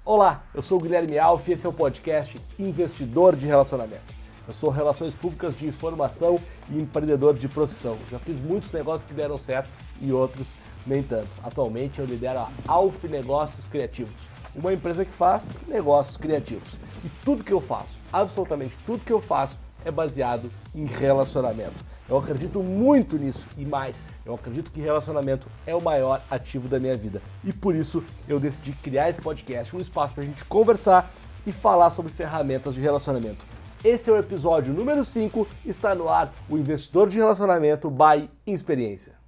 Olá, eu sou o Guilherme Alf e esse é o podcast Investidor de Relacionamento. Eu sou Relações Públicas de Informação e empreendedor de profissão. Já fiz muitos negócios que deram certo e outros nem tanto. Atualmente eu lidero a Alf Negócios Criativos, uma empresa que faz negócios criativos. E tudo que eu faço, absolutamente tudo que eu faço, é baseado em relacionamento. Eu acredito muito nisso e mais, eu acredito que relacionamento é o maior ativo da minha vida. E por isso eu decidi criar esse podcast, um espaço para a gente conversar e falar sobre ferramentas de relacionamento. Esse é o episódio número 5, está no ar o Investidor de Relacionamento by Experiência.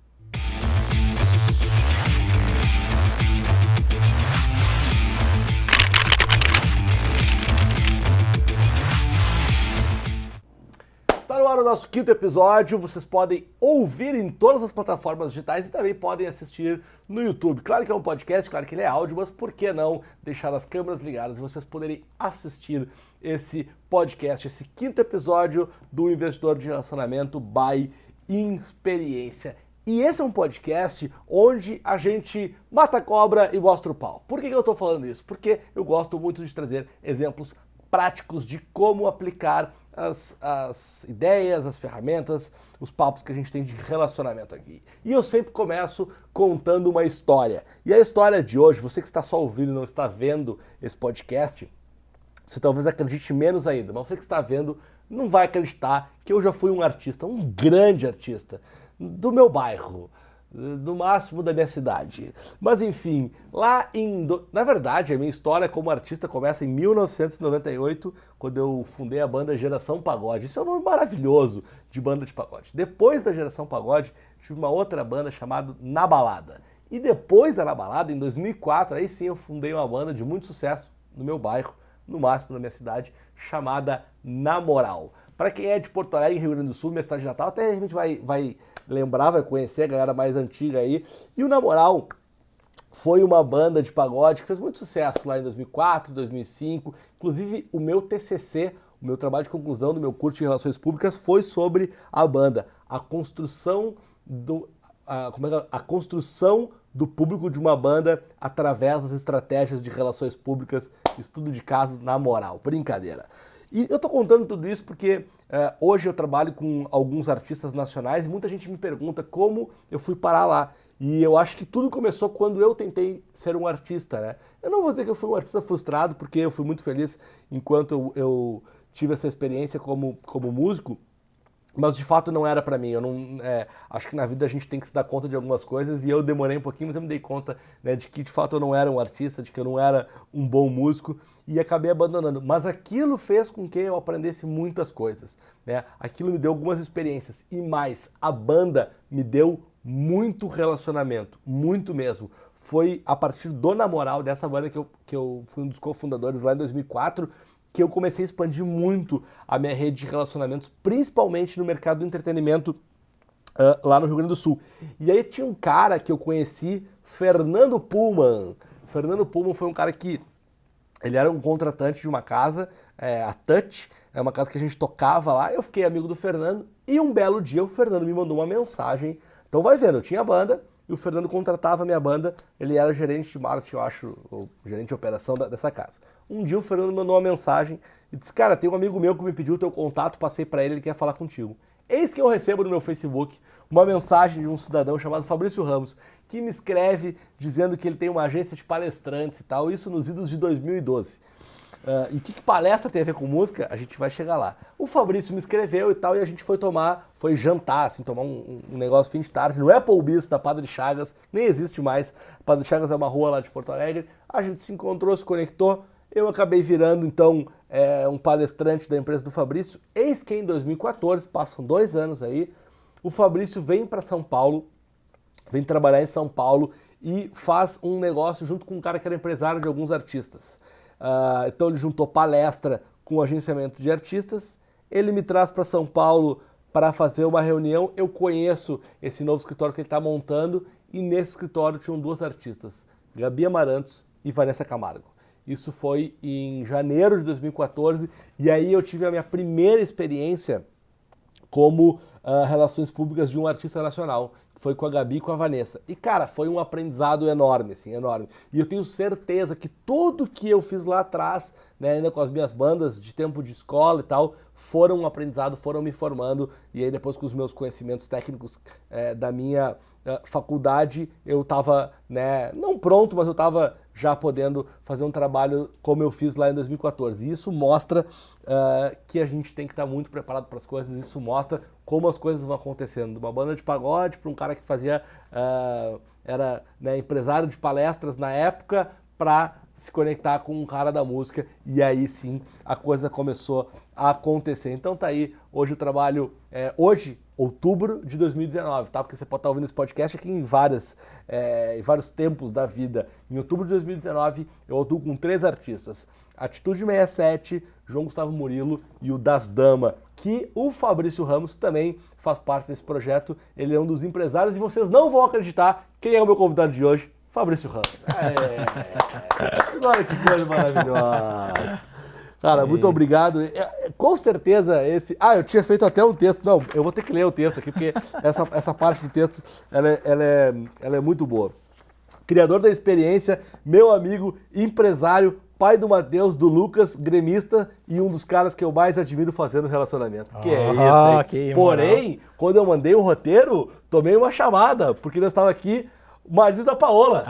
Está no ar o nosso 5º episódio, vocês podem ouvir em todas as plataformas digitais e também podem assistir no YouTube. Claro que é um podcast, claro que ele é áudio, mas por que não deixar as câmeras ligadas e vocês poderem assistir esse podcast, esse 5º episódio do Investidor de Relacionamento by Experiência. E esse é um podcast onde a gente mata a cobra e mostra o pau. Por que eu estou falando isso? Porque eu gosto muito de trazer exemplos práticos de como aplicar as ideias, as ferramentas, os papos que a gente tem de relacionamento aqui. E eu sempre começo contando uma história. E a história de hoje, você que está só ouvindo e não está vendo esse podcast, você talvez acredite menos ainda, mas você que está vendo não vai acreditar que eu já fui um artista, um grande artista do meu bairro, no máximo da minha cidade. Mas enfim, na verdade, a minha história como artista começa em 1998, quando eu fundei a banda Geração Pagode. Isso é um nome maravilhoso de banda de pagode. Depois da Geração Pagode, tive uma outra banda chamada Na Balada. E depois da Na Balada, em 2004, aí sim eu fundei uma banda de muito sucesso no meu bairro, no máximo na minha cidade, chamada Na Moral. Para quem é de Porto Alegre, Rio Grande do Sul, minha cidade de Natal, até a gente vai lembrar, vai conhecer a galera mais antiga aí. E o Na Moral foi uma banda de pagode que fez muito sucesso lá em 2004, 2005. Inclusive, o meu TCC, o meu trabalho de conclusão do meu curso de Relações Públicas foi sobre a banda. A construção do público de uma banda através das estratégias de relações públicas, estudo de casos na moral. Brincadeira. E eu tô contando tudo isso porque hoje eu trabalho com alguns artistas nacionais e muita gente me pergunta como eu fui parar lá. E eu acho que tudo começou quando eu tentei ser um artista, né? Eu não vou dizer que eu fui um artista frustrado, porque eu fui muito feliz enquanto eu tive essa experiência como músico, mas de fato não era pra mim. Eu não acho que na vida a gente tem que se dar conta de algumas coisas e eu demorei um pouquinho, mas eu me dei conta, né, de que de fato eu não era um artista, de que eu não era um bom músico e acabei abandonando. Mas aquilo fez com que eu aprendesse muitas coisas, né? Aquilo me deu algumas experiências e mais, a banda me deu muito relacionamento, muito mesmo. Foi a partir do Na Moral, dessa banda que eu fui um dos cofundadores lá em 2004, que eu comecei a expandir muito a minha rede de relacionamentos, principalmente no mercado do entretenimento lá no Rio Grande do Sul. E aí tinha um cara que eu conheci, Fernando Pullman. Fernando Pullman foi um cara que ele era um contratante de uma casa, a Touch, é uma casa que a gente tocava lá. Eu fiquei amigo do Fernando e um belo dia o Fernando me mandou uma mensagem. Então vai vendo, eu tinha banda e o Fernando contratava a minha banda, ele era gerente de marketing, eu acho, ou gerente de operação dessa casa. Um dia o Fernando me mandou uma mensagem e disse, cara, tem um amigo meu que me pediu o teu contato, passei para ele quer falar contigo. Eis que eu recebo no meu Facebook uma mensagem de um cidadão chamado Fabrício Ramos, que me escreve dizendo que ele tem uma agência de palestrantes e tal, isso nos idos de 2012. E o que palestra tem a ver com música? A gente vai chegar lá. O Fabrício me escreveu e tal, e a gente foi jantar, assim, tomar um negócio fim de tarde, no Applebee's, da Padre Chagas, nem existe mais. Padre Chagas é uma rua lá de Porto Alegre. A gente se encontrou, se conectou, eu acabei virando, então, um palestrante da empresa do Fabrício. Eis que em 2014, passam 2 anos aí, o Fabrício vem para São Paulo, vem trabalhar em São Paulo e faz um negócio junto com um cara que era empresário de alguns artistas. Então ele juntou palestra com agenciamento de artistas, ele me traz para São Paulo para fazer uma reunião, eu conheço esse novo escritório que ele está montando e nesse escritório tinham 2 artistas, Gabi Amarantos e Vanessa Camargo. Isso foi em janeiro de 2014 e aí eu tive a minha primeira experiência como relações públicas de um artista nacional, que foi com a Gabi e com a Vanessa. E, cara, foi um aprendizado enorme, assim, enorme. E eu tenho certeza que tudo que eu fiz lá atrás, né, ainda com as minhas bandas de tempo de escola e tal, foram um aprendizado, foram me formando, e aí depois com os meus conhecimentos técnicos da minha faculdade, eu estava, né, não pronto, mas eu estava já podendo fazer um trabalho como eu fiz lá em 2014. E isso mostra que a gente tem que estar muito preparado para as coisas, isso mostra como as coisas vão acontecendo. De uma banda de pagode para um cara que fazia, era, né, empresário de palestras na época, para se conectar com um cara da música, e aí sim a coisa começou a acontecer. Então tá aí, hoje eu trabalho, hoje, outubro de 2019, tá? Porque você pode estar ouvindo esse podcast aqui em vários tempos da vida. Em outubro de 2019 eu atuo com 3 artistas: Atitude 67, João Gustavo Murilo e o Das Dama, que o Fabrício Ramos também faz parte desse projeto. Ele é um dos empresários e vocês não vão acreditar quem é o meu convidado de hoje: Fabrício Ramos. Olha que coisa maravilhosa. Cara, muito obrigado. Com certeza esse... eu tinha feito até um texto. Não, eu vou ter que ler o texto aqui, porque essa parte do texto, ela é muito boa. Criador da experiência, meu amigo, empresário, pai do Matheus, do Lucas, gremista e um dos caras que eu mais admiro fazendo relacionamento. Que é isso, hein? Que Porém, quando eu mandei o roteiro, tomei uma chamada, porque nós estávamos aqui, marido da Paola.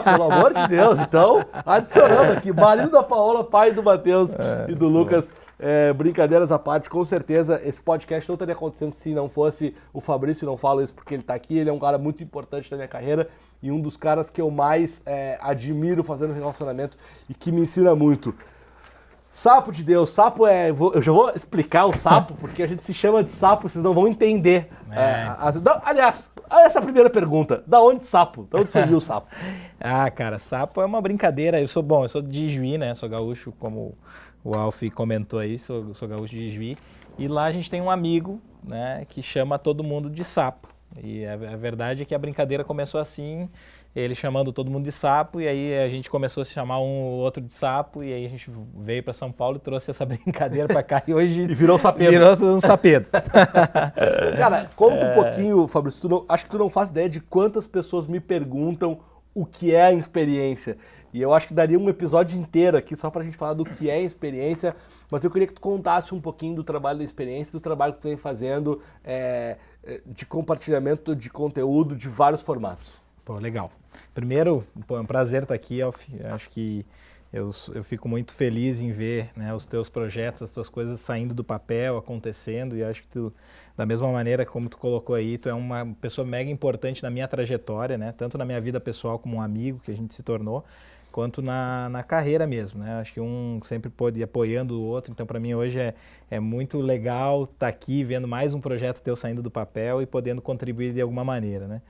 Pelo amor de Deus. Então, adicionando aqui, marido da Paola, pai do Matheus e do Lucas. Brincadeiras à parte, com certeza esse podcast não estaria acontecendo se não fosse o Fabrício. Não falo isso porque ele está aqui, ele é um cara muito importante na minha carreira e um dos caras que eu mais admiro fazendo relacionamento e que me ensina muito. Sapo de Deus, sapo eu já vou explicar o sapo, porque a gente se chama de sapo, vocês não vão entender. Aliás, essa é a primeira pergunta: da onde sapo? Da onde surgiu o sapo? Cara, sapo é uma brincadeira. Eu sou de Juí, né? Sou gaúcho, como o Alf comentou aí, sou gaúcho de Juí. E lá a gente tem um amigo, né, que chama todo mundo de sapo. E a verdade é que a brincadeira começou assim, ele chamando todo mundo de sapo, e aí a gente começou a se chamar um ou outro de sapo, e aí a gente veio para São Paulo e trouxe essa brincadeira para cá, e hoje... E virou um sapedo. Virou um sapedo. Cara, conta um pouquinho, Fabrício, acho que tu não faz ideia de quantas pessoas me perguntam o que é a experiência. E eu acho que daria um episódio inteiro aqui só pra gente falar do que é a experiência, mas eu queria que tu contasse um pouquinho do trabalho da experiência, do trabalho que tu vem fazendo de compartilhamento de conteúdo de vários formatos. Pô, legal. Primeiro, é um prazer estar aqui, Alf. Acho que eu fico muito feliz em ver, né, os teus projetos, as tuas coisas saindo do papel, acontecendo, e acho que tu, da mesma maneira como tu colocou aí, tu é uma pessoa mega importante na minha trajetória, né, tanto na minha vida pessoal como um amigo que a gente se tornou, quanto na carreira mesmo, né? Acho que um sempre pode ir apoiando o outro, então para mim hoje é muito legal estar aqui vendo mais um projeto teu saindo do papel e podendo contribuir de alguma maneira, né?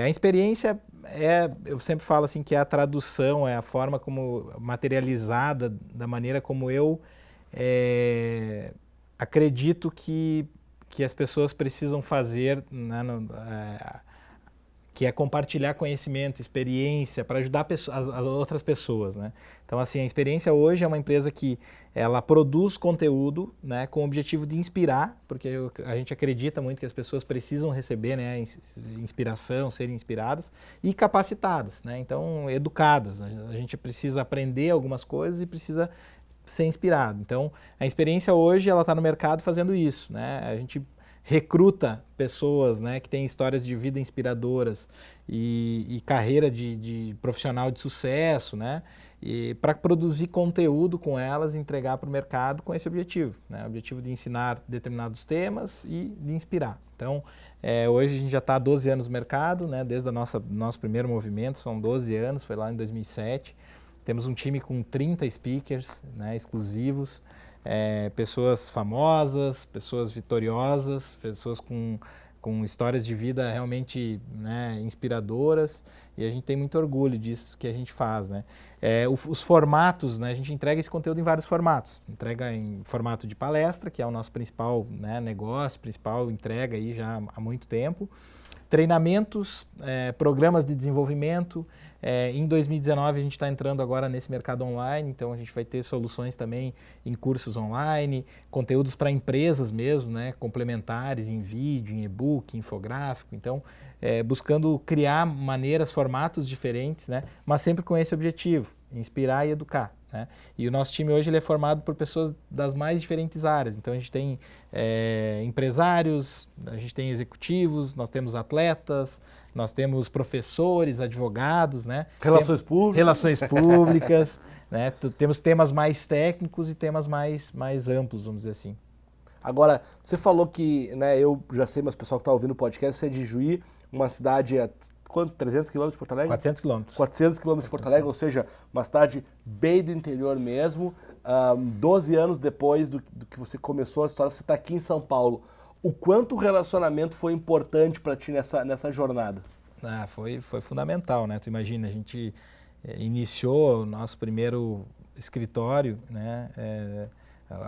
A experiência eu sempre falo assim que é a tradução, é a forma como materializada da maneira como eu acredito que as pessoas precisam fazer, né, que é compartilhar conhecimento, experiência, para ajudar as outras pessoas, né? Então, assim, a Experiência hoje é uma empresa que ela produz conteúdo, né, com o objetivo de inspirar, porque a gente acredita muito que as pessoas precisam receber, né, inspiração, serem inspiradas e capacitadas, né? Então, educadas. A gente precisa aprender algumas coisas e precisa ser inspirado. Então, a Experiência hoje ela está no mercado fazendo isso, né? A gente recruta pessoas, né, que têm histórias de vida inspiradoras e carreira de profissional de sucesso, né, e para produzir conteúdo com elas e entregar para o mercado com esse objetivo, né, o objetivo de ensinar determinados temas e de inspirar. Então, hoje a gente já está há 12 anos no mercado, né, desde nosso primeiro movimento, são 12 anos, foi lá em 2007. Temos um time com 30 speakers, né, exclusivos, pessoas famosas, pessoas vitoriosas, pessoas com histórias de vida realmente, né, inspiradoras, e a gente tem muito orgulho disso que a gente faz, né? Os formatos, né, a gente entrega esse conteúdo em vários formatos. Entrega em formato de palestra, que é o nosso principal, né, negócio, principal entrega aí já há muito tempo. Treinamentos, programas de desenvolvimento, Em 2019 a gente está entrando agora nesse mercado online, então a gente vai ter soluções também em cursos online, conteúdos para empresas mesmo, né, complementares em vídeo, em e-book, infográfico, então buscando criar maneiras, formatos diferentes, né, mas sempre com esse objetivo, inspirar e educar. Né? E o nosso time hoje ele é formado por pessoas das mais diferentes áreas. Então a gente tem empresários, a gente tem executivos, nós temos atletas, nós temos professores, advogados, né? Relações públicas. Relações públicas, né? Temos temas mais técnicos e temas mais amplos, vamos dizer assim. Agora, você falou que, né, eu já sei, mas o pessoal que está ouvindo o podcast, você é de Juí, uma cidade a quantos? 300 quilômetros de Porto Alegre? 400 quilômetros. 400 quilômetros de Porto Alegre, ou seja, uma cidade bem do interior mesmo. 12 anos depois do que você começou a história, você está aqui em São Paulo. O quanto o relacionamento foi importante para ti nessa jornada? Foi fundamental, né? Tu imagina, a gente iniciou o nosso primeiro escritório, né?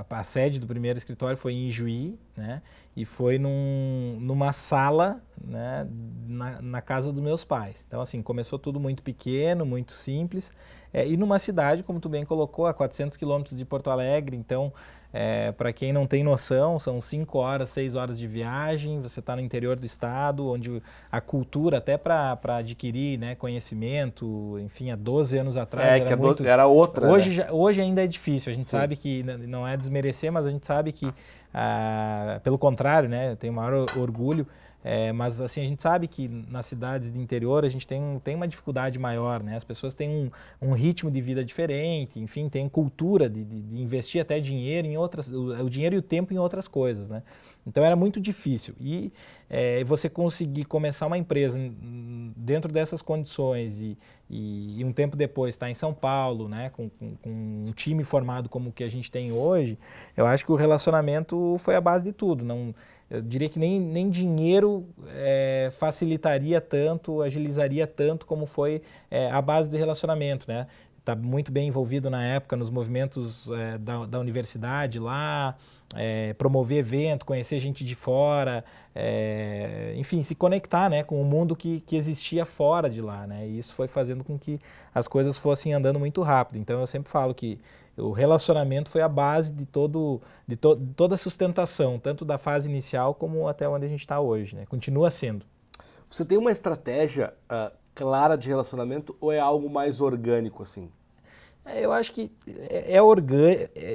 A sede do primeiro escritório foi em Juí, né? E foi numa sala, né? na casa dos meus pais. Então, assim, começou tudo muito pequeno, muito simples. E numa cidade, como tu bem colocou, a 400 quilômetros de Porto Alegre. Então, para quem não tem noção, são 5 horas, 6 horas de viagem. Você está no interior do estado, onde a cultura, até para adquirir, né, conhecimento, enfim, há 12 anos atrás era outra. Hoje, né? Hoje ainda é difícil. A gente Sim. sabe que, não é desmerecer, mas a gente sabe que, pelo contrário, né, eu tenho maior orgulho. Mas assim, a gente sabe que nas cidades de interior a gente tem uma dificuldade maior, né? As pessoas têm um ritmo de vida diferente, enfim, tem cultura de investir até dinheiro em outras, o dinheiro e o tempo em outras coisas, né? Então era muito difícil. E você conseguir começar uma empresa dentro dessas condições e um tempo depois estar em São Paulo, né, com um time formado como o que a gente tem hoje, eu acho que o relacionamento foi a base de tudo. Eu diria que nem dinheiro facilitaria tanto, agilizaria tanto como foi a base de relacionamento, né? Está muito bem envolvido na época nos movimentos da universidade lá, promover evento, conhecer gente de fora, enfim, se conectar, né, com o mundo que existia fora de lá, né? E isso foi fazendo com que as coisas fossem andando muito rápido. Então eu sempre falo que o relacionamento foi a base de toda a sustentação, tanto da fase inicial como até onde a gente está hoje, né? Continua sendo. Você tem uma estratégia clara de relacionamento ou é algo mais orgânico assim? Eu acho que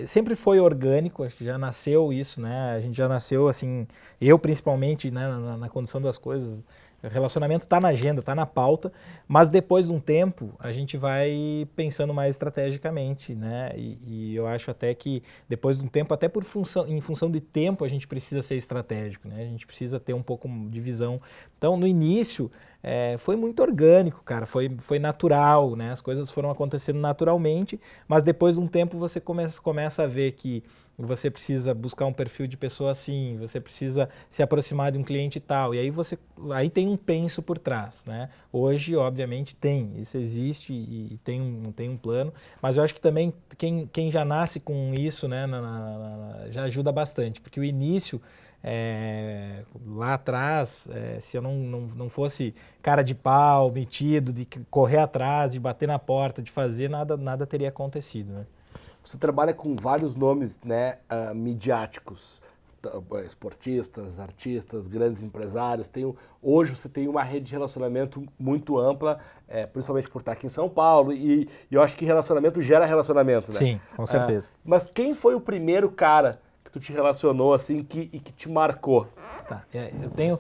sempre foi orgânico, acho que já nasceu isso, né? A gente já nasceu assim, eu principalmente, né, na condição das coisas. O relacionamento está na agenda, está na pauta, mas depois de um tempo a gente vai pensando mais estrategicamente, né? E eu acho até que depois de um tempo, até em função de tempo, a gente precisa ser estratégico, né? A gente precisa ter um pouco de visão. Então, no início, foi muito orgânico, cara, foi natural, né? As coisas foram acontecendo naturalmente, mas depois de um tempo você começa a ver que você precisa buscar um perfil de pessoa assim, você precisa se aproximar de um cliente tal, e aí tem um penso por trás, né? Hoje, obviamente, isso existe e tem um plano, mas eu acho que também quem já nasce com isso, né, já ajuda bastante, porque o início, lá atrás, se eu não fosse cara de pau, metido, de correr atrás, de bater na porta, de fazer, nada teria acontecido, né? Você trabalha com vários nomes, né, midiáticos, esportistas, artistas, grandes empresários. Hoje você tem uma rede de relacionamento muito ampla, principalmente por estar aqui em São Paulo, e eu acho que relacionamento gera relacionamento, né? Sim, com certeza. Mas quem foi o primeiro cara que tu te relacionou assim e que te marcou? Tá, eu tenho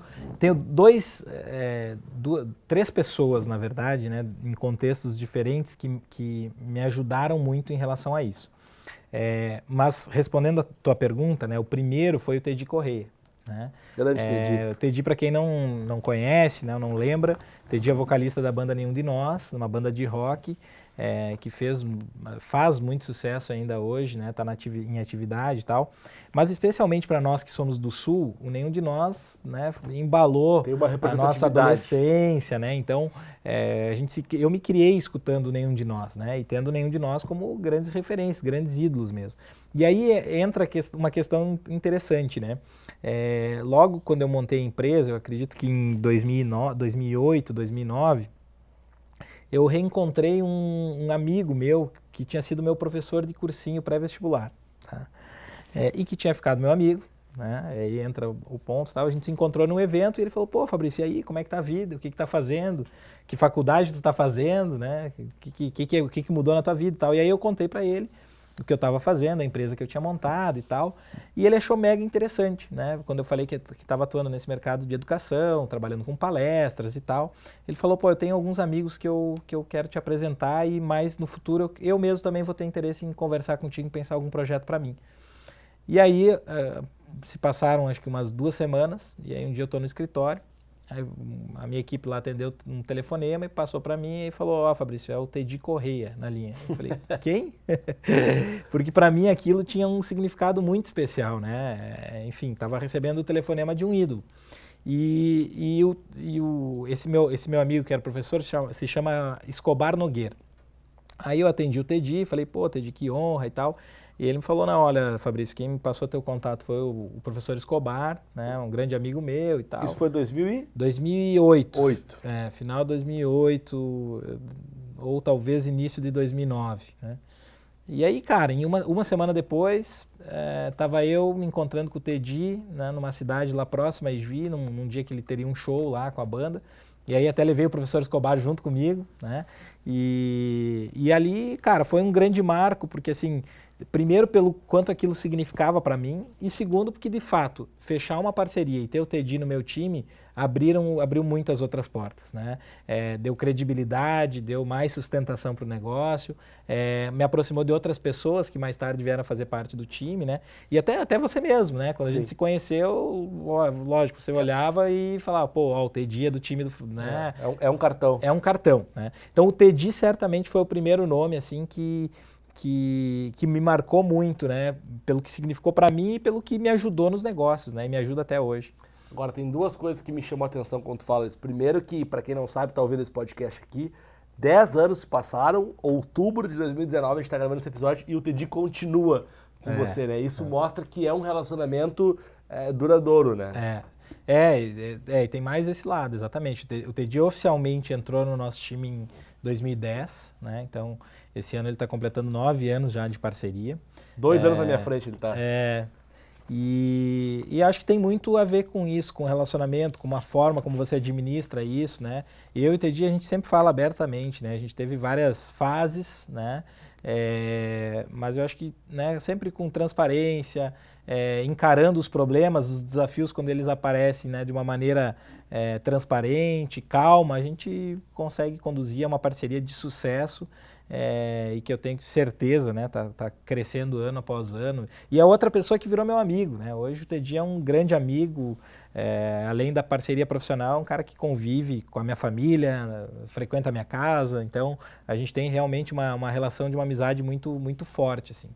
três pessoas, na verdade, né, em contextos diferentes que me ajudaram muito em relação a isso. Mas respondendo a tua pergunta, né, o primeiro foi o Tedi Correia. Né? Grande Tedi. O Tedi, para quem não conhece, né, não lembra, Tedi é vocalista da banda Nenhum de Nós, uma banda de rock, que faz muito sucesso ainda hoje, né, tá em atividade e tal, mas especialmente para nós que somos do Sul, o Nenhum de Nós, né, embalou a nossa adolescência, né, então eu me criei escutando o Nenhum de Nós, né, e tendo o Nenhum de Nós como grandes referências, grandes ídolos mesmo. E aí entra uma questão interessante, né, logo quando eu montei a empresa, eu acredito que em 2008, 2009, eu reencontrei um amigo meu que tinha sido meu professor de cursinho pré-vestibular, tá? E que tinha ficado meu amigo, né? Aí entra o ponto, tal. A gente se encontrou num evento e ele falou, pô, Fabrício, e aí, como é que tá a vida? O que tá fazendo? Que faculdade tu tá fazendo, né? O que mudou na tua vida e tal? E aí eu contei para ele o que eu estava fazendo, a empresa que eu tinha montado e tal, e ele achou mega interessante, né? Quando eu falei que estava atuando nesse mercado de educação, trabalhando com palestras e tal, ele falou, pô, eu tenho alguns amigos que eu quero te apresentar e mais no futuro eu mesmo também vou ter interesse em conversar contigo, em pensar algum projeto para mim. E aí se passaram acho que umas 2 semanas, e aí um dia eu estou no escritório, aí a minha equipe lá atendeu um telefonema e passou para mim e falou, ó, Fabrício, é o Tedi Correia na linha. Eu falei, quem? Porque para mim aquilo tinha um significado muito especial, né? Enfim, estava recebendo o telefonema de um ídolo. Esse meu amigo que era professor se chama Escobar Nogueira. Aí eu atendi o Tedi, falei, pô, Tedi, que honra e tal. E ele me falou, não, olha, Fabrício, quem me passou teu contato foi o professor Escobar, né, um grande amigo meu e tal. Isso foi 2008. 2008. Final de 2008, ou talvez início de 2009, né. E aí, cara, em uma semana depois, tava eu me encontrando com o Tedi, né, numa cidade lá próxima a Ijuí, num dia que ele teria um show lá com a banda. E aí até levei o professor Escobar junto comigo, né? E ali, cara, foi um grande marco, porque assim, primeiro pelo quanto aquilo significava para mim, e segundo porque de fato, fechar uma parceria e ter o Tedi no meu time abriu muitas outras portas, né? Deu credibilidade, deu mais sustentação para o negócio, me aproximou de outras pessoas que mais tarde vieram a fazer parte do time, né? E até você mesmo, né? Quando a gente se conheceu, lógico, você olhava e falava, pô, ó, o Tedi é do time do... Né? É um cartão. É um cartão, né? Então o Tedi certamente foi o primeiro nome, assim, que me marcou muito, né? Pelo que significou para mim e pelo que me ajudou nos negócios, né? E me ajuda até hoje. Agora, tem 2 coisas que me chamam a atenção quando tu fala isso. Primeiro que, para quem não sabe, tá ouvindo esse podcast aqui, 10 anos se passaram, outubro de 2019 a gente tá gravando esse episódio e o Tedi continua com você, né? Isso mostra que é um relacionamento duradouro, né? E tem mais esse lado, exatamente. O Tedi oficialmente entrou no nosso time em 2010, né? Então, esse ano ele está completando 9 anos já de parceria. 2 anos na minha frente ele tá. E acho que tem muito a ver com isso, com o relacionamento, com uma forma como você administra isso, né? Eu e o Tedi, a gente sempre fala abertamente, né? A gente teve várias fases, né? Mas eu acho que, né, sempre com transparência, encarando os problemas, os desafios quando eles aparecem, né, de uma maneira transparente, calma, a gente consegue conduzir uma parceria de sucesso e que eu tenho certeza, né, tá crescendo ano após ano. E a outra pessoa que virou meu amigo, né? Hoje o Tedi é um grande amigo, além da parceria profissional, um cara que convive com a minha família, frequenta a minha casa, então a gente tem realmente uma relação de uma amizade muito, muito forte, assim.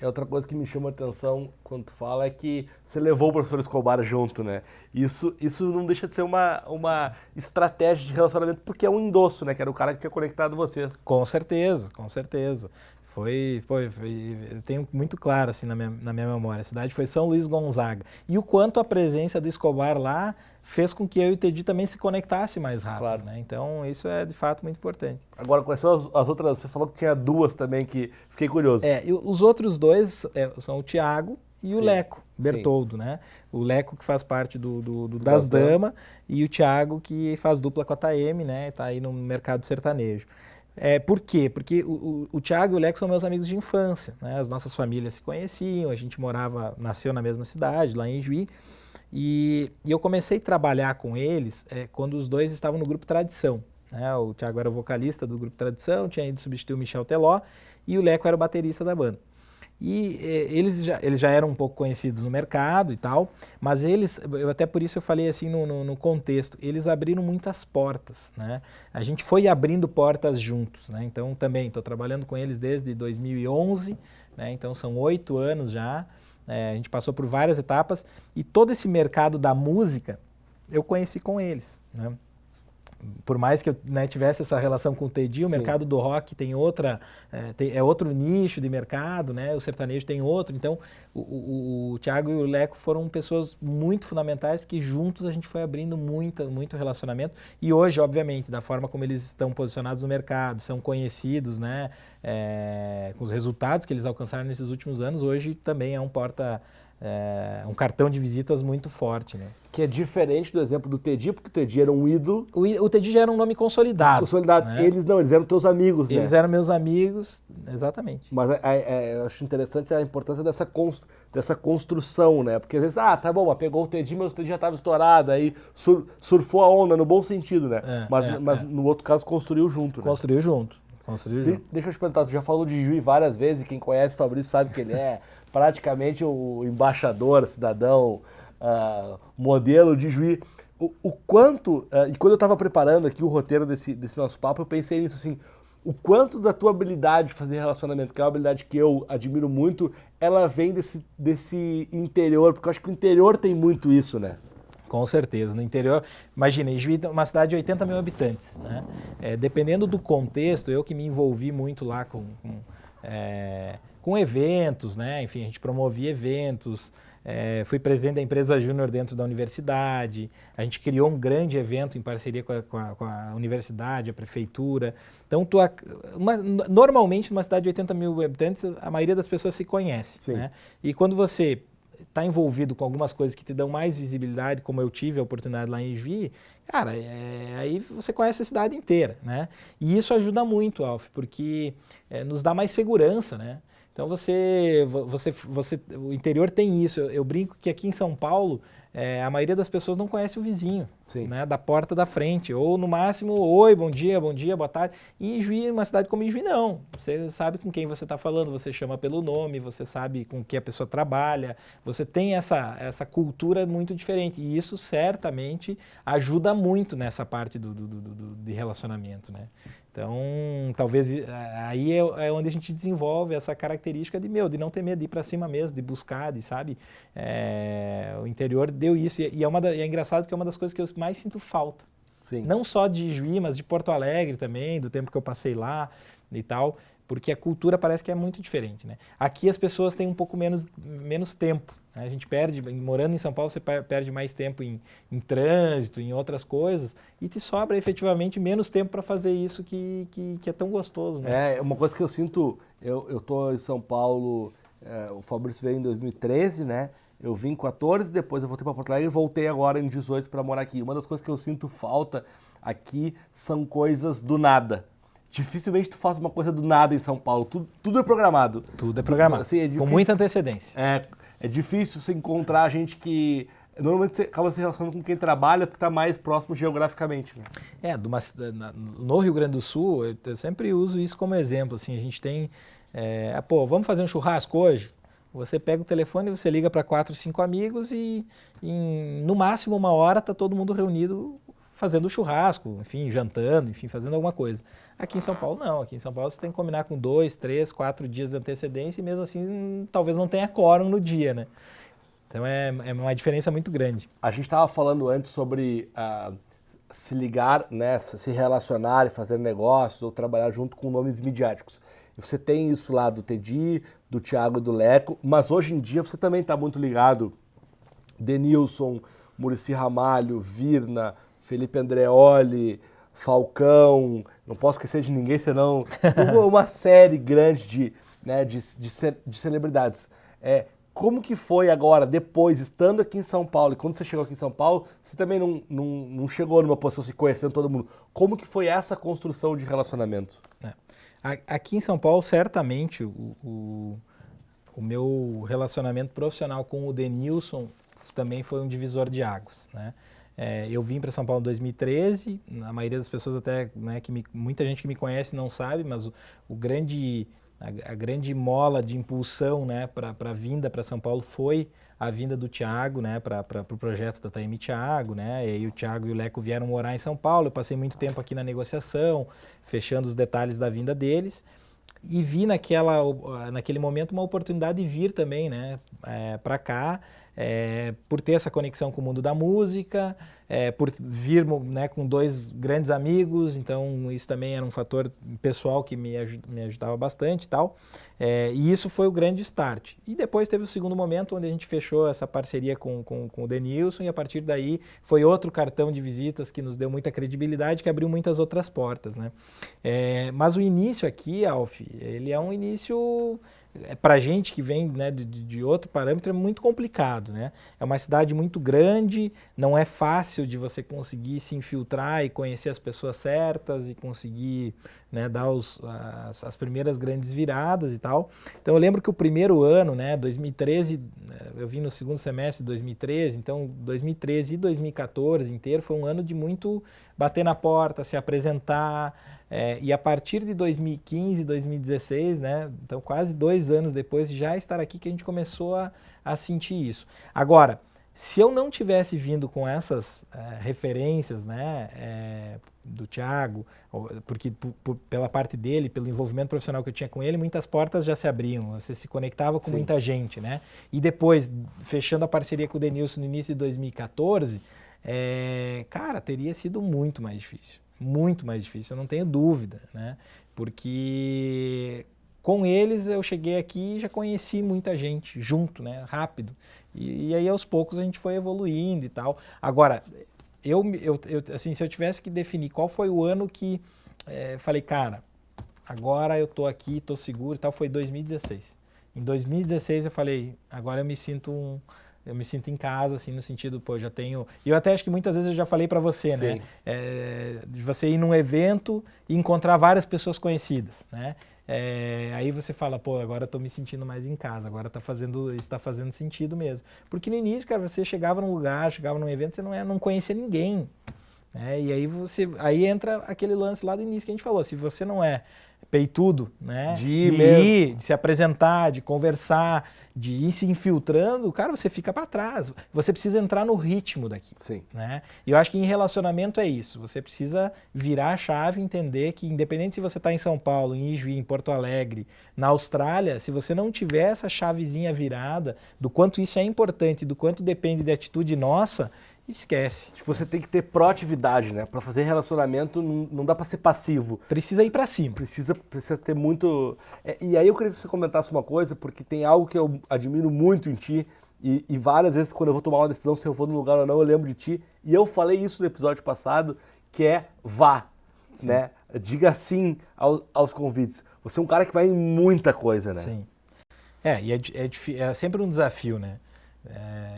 Outra coisa que me chama a atenção quando tu fala é que você levou o professor Escobar junto, né? Isso não deixa de ser uma estratégia de relacionamento, porque é um endosso, né? Que era o cara que tinha conectado vocês. Com certeza, com certeza. Eu tenho muito claro assim na minha memória. A cidade foi São Luís Gonzaga. E o quanto a presença do Escobar lá fez com que eu e o Tedi também se conectasse mais rápido, claro, né? Então isso é de fato muito importante. Agora, quais são as outras? Você falou que tinha 2 também que fiquei curioso. E os outros 2 são o Thiago e o Leco Bertoldo, né? O Leco que faz parte das Damas e o Thiago que faz dupla com a Taeme, né? Tá aí no mercado sertanejo. Por quê? Porque o Thiago e o Leco são meus amigos de infância, né? As nossas famílias se conheciam, a gente nasceu na mesma cidade, lá em Juí, e eu comecei a trabalhar com eles quando os dois estavam no Grupo Tradição, né? O Thiago era o vocalista do Grupo Tradição, tinha ido substituir o Michel Teló, e o Leco era o baterista da banda. E eles já eram um pouco conhecidos no mercado e tal, mas até por isso eu falei assim no contexto, eles abriram muitas portas, né? A gente foi abrindo portas juntos, né? Então também estou trabalhando com eles desde 2011, né? Então são 8 anos já, a gente passou por várias etapas e todo esse mercado da música eu conheci com eles, né? por mais que eu, né, tivesse essa relação com o TEDi, o mercado do rock tem outra, é outro nicho de mercado, né? O sertanejo tem outro. Então, o Thiago e o Leco foram pessoas muito fundamentais, porque juntos a gente foi abrindo muito relacionamento. E hoje, obviamente, da forma como eles estão posicionados no mercado, são conhecidos, né? Com os resultados que eles alcançaram nesses últimos anos, hoje também é um cartão de visitas muito forte, né? Que é diferente do exemplo do TEDi, porque o TEDi era um ídolo. O TEDi já era um nome consolidado. Né? Eles eram teus amigos, né? Eles eram meus amigos, exatamente. Mas eu acho interessante a importância dessa construção, né? Porque às vezes, tá bom, mas pegou o TEDi, mas o TEDi já estava estourado, aí surfou a onda, no bom sentido, né? Mas no outro caso construiu junto, né? Construiu junto. Deixa eu te perguntar, tu já falou de Juí várias vezes, quem conhece o Fabrício sabe que ele é praticamente o embaixador, cidadão, modelo de Juí. O quanto, e quando eu estava preparando aqui o roteiro desse nosso papo, eu pensei nisso assim, o quanto da tua habilidade de fazer relacionamento, que é uma habilidade que eu admiro muito, ela vem desse interior, porque eu acho que o interior tem muito isso, né? Com certeza. No interior, imagina, Juí é uma cidade de 80 mil habitantes, né? Dependendo do contexto, eu que me envolvi muito lá com eventos, né? Enfim, a gente promovia eventos, fui presidente da empresa Júnior dentro da universidade, a gente criou um grande evento em parceria com a universidade, a prefeitura. Então, normalmente, numa cidade de 80 mil habitantes, a maioria das pessoas se conhece, né? E quando você está envolvido com algumas coisas que te dão mais visibilidade, como eu tive a oportunidade lá em Juí, cara, aí você conhece a cidade inteira, né? E isso ajuda muito, Alf, porque nos dá mais segurança, né? Então o interior tem isso. Eu brinco que aqui em São Paulo, a maioria das pessoas não conhece o vizinho, né, da porta da frente, ou no máximo, oi, bom dia, boa tarde. E em Juí, uma cidade como Juí, não. Você sabe com quem você está falando, você chama pelo nome, você sabe com que a pessoa trabalha, você tem essa cultura muito diferente. E isso certamente ajuda muito nessa parte de relacionamento, né? Então, talvez aí é onde a gente desenvolve essa característica de não ter medo, de ir para cima mesmo, de buscar, sabe? O interior deu isso. E é engraçado porque é uma das coisas que eu mais sinto falta. Sim. Não só de Juí, mas de Porto Alegre também, do tempo que eu passei lá e tal, porque a cultura parece que é muito diferente, né? Aqui as pessoas têm um pouco menos tempo. A gente morando em São Paulo, você perde mais tempo em trânsito, em outras coisas, e te sobra efetivamente menos tempo para fazer isso que é tão gostoso, né? É uma coisa que eu sinto, eu tô em São Paulo, o Fabrício veio em 2013, né? Eu vim em 14, depois eu voltei para Porto Alegre e voltei agora em 18 para morar aqui. Uma das coisas que eu sinto falta aqui são coisas do nada. Dificilmente tu faz uma coisa do nada em São Paulo, tudo é programado. Tudo é programado, assim, com muita antecedência. É difícil você encontrar gente que... Normalmente você acaba se relacionando com quem trabalha porque está mais próximo geograficamente, né? No Rio Grande do Sul, eu sempre uso isso como exemplo. Assim, a gente tem... vamos fazer um churrasco hoje? Você pega o telefone, você liga para 4, 5 amigos e no máximo 1 hora está todo mundo reunido fazendo churrasco, enfim, jantando, enfim, fazendo alguma coisa. Aqui em São Paulo, não. Aqui em São Paulo você tem que combinar com 2, 3, 4 dias de antecedência e mesmo assim talvez não tenha quórum no dia, né? Então é uma diferença muito grande. A gente estava falando antes sobre se ligar, né, se relacionar e fazer negócios ou trabalhar junto com nomes midiáticos. Você tem isso lá do TEDi, do Thiago e do Leco, mas hoje em dia você também está muito ligado Denilson, Muricy Ramalho, Virna, Felipe Andreoli, Falcão, não posso esquecer de ninguém, senão uma série grande de celebridades. Como que foi agora, depois, estando aqui em São Paulo, e quando você chegou aqui em São Paulo, você também não chegou numa posição se conhecendo todo mundo. Como que foi essa construção de relacionamento? Aqui em São Paulo, certamente, o meu relacionamento profissional com o Denilson também foi um divisor de águas, né? Eu vim para São Paulo em 2013, a maioria das pessoas até, né, muita gente que me conhece não sabe, mas a grande mola de impulsão, né, para a vinda para São Paulo foi a vinda do Thiago, né, para o projeto da Taimi Thiago, né, e aí o Thiago e o Leco vieram morar em São Paulo, eu passei muito tempo aqui na negociação, fechando os detalhes da vinda deles, e vi naquele momento uma oportunidade de vir também, né, para cá, por ter essa conexão com o mundo da música, por vir, né, com 2 grandes amigos, então isso também era um fator pessoal que me ajudava bastante e tal. E isso foi o grande start. E depois teve o segundo momento onde a gente fechou essa parceria com o Denilson, e a partir daí foi outro cartão de visitas que nos deu muita credibilidade, que abriu muitas outras portas, né? Mas o início aqui, Alf, ele é um início... Para gente que vem, né, de outro parâmetro, é muito complicado, né? É uma cidade muito grande, não é fácil de você conseguir se infiltrar e conhecer as pessoas certas e conseguir, né, dar as primeiras grandes viradas e tal. Então eu lembro que o primeiro ano, né, 2013, eu vim no segundo semestre de 2013, então 2013 e 2014 inteiro foi um ano de muito bater na porta, se apresentar. E a partir de 2015, 2016, né, então quase 2 anos depois de já estar aqui, que a gente começou a sentir isso. Agora, se eu não tivesse vindo com essas referências, né, do Thiago, porque pela parte dele, pelo envolvimento profissional que eu tinha com ele, muitas portas já se abriam, você se conectava com muita gente, né? E depois, fechando a parceria com o Denilson no início de 2014, cara, teria sido muito mais difícil. Muito mais difícil, eu não tenho dúvida, né? Porque com eles eu cheguei aqui e já conheci muita gente junto, né? Rápido. E aí aos poucos a gente foi evoluindo e tal. Agora, assim, se eu tivesse que definir qual foi o ano que falei, cara, agora eu tô aqui, tô seguro e tal, foi 2016. Em 2016 eu falei, agora eu me sinto em casa, assim, no sentido, pô, já tenho... E eu até acho que muitas vezes eu já falei pra você, sim, né? De você ir num evento e encontrar várias pessoas conhecidas, né? Aí você fala, pô, agora eu tô me sentindo mais em casa, agora isso tá fazendo sentido mesmo. Porque no início, cara, você chegava num lugar, chegava num evento, você não conhecia ninguém, né? E aí entra aquele lance lá do início que a gente falou, se você não é peitudo, né? De ir, de se apresentar, de conversar, de ir se infiltrando, cara, você fica para trás. Você precisa entrar no ritmo daqui. Sim. Né? E eu acho que em relacionamento é isso. Você precisa virar a chave e entender que, independente se você está em São Paulo, em Ijuí, em Porto Alegre, na Austrália, se você não tiver essa chavezinha virada do quanto isso é importante, do quanto depende de atitude nossa, esquece. Acho que você tem que ter proatividade, né? Para fazer relacionamento não dá para ser passivo. Precisa ir para cima. Precisa ter muito... E aí eu queria que você comentasse uma coisa, porque tem algo que eu admiro muito em ti, e várias vezes quando eu vou tomar uma decisão, se eu vou num lugar ou não, eu lembro de ti, e eu falei isso no episódio passado, que é vá, sim, né? Diga sim aos convites. Você é um cara que vai em muita coisa, né? Sim. É sempre um desafio, né?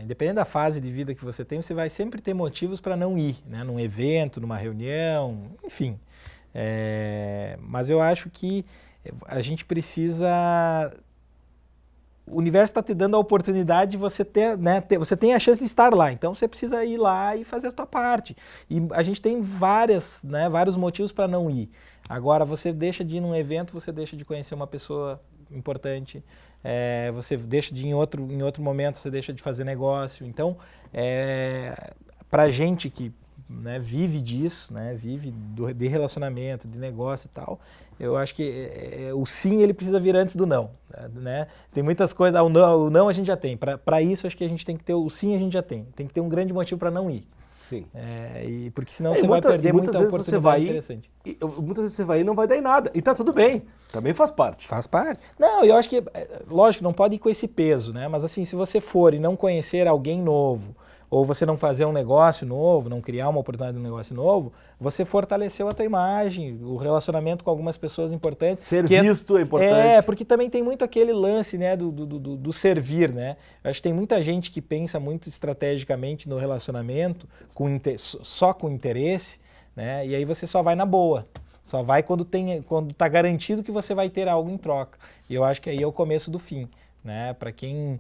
Independente da fase de vida que você tem, você vai sempre ter motivos para não ir, né? Num evento, numa reunião, enfim. Mas eu acho que a gente precisa... O universo está te dando a oportunidade de você ter, né? Você tem a chance de estar lá, então você precisa ir lá e fazer a sua parte. E a gente tem vários motivos para não ir. Agora, você deixa de ir num evento, você deixa de conhecer uma pessoa importante, você deixa de ir em outro momento, você deixa de fazer negócio. Então, pra gente que, né, vive disso, né, vive de relacionamento, de negócio e tal, eu acho que o sim ele precisa vir antes do não, né? Tem muitas coisas, o não a gente já tem. Para isso, acho que a gente tem que ter o sim, a gente já tem. Tem que ter um grande motivo para não ir. Sim. Porque senão você vai perder muita oportunidade você vai interessante. Muitas vezes você vai ir e não vai dar em nada. E tá tudo bem. Também faz parte. Faz parte. Não, eu acho que, lógico, não pode ir com esse peso, né? Mas assim, se você for e não conhecer alguém novo, ou você não fazer um negócio novo, não criar uma oportunidade de um negócio novo, você fortaleceu a tua imagem, o relacionamento com algumas pessoas importantes. Ser visto é importante. Porque também tem muito aquele lance, né, do servir, né? Eu acho que tem muita gente que pensa muito estrategicamente no relacionamento, só com interesse, né? E aí você só vai na boa. Só vai quando tá garantido que você vai ter algo em troca. E eu acho que aí é o começo do fim, né? Para quem...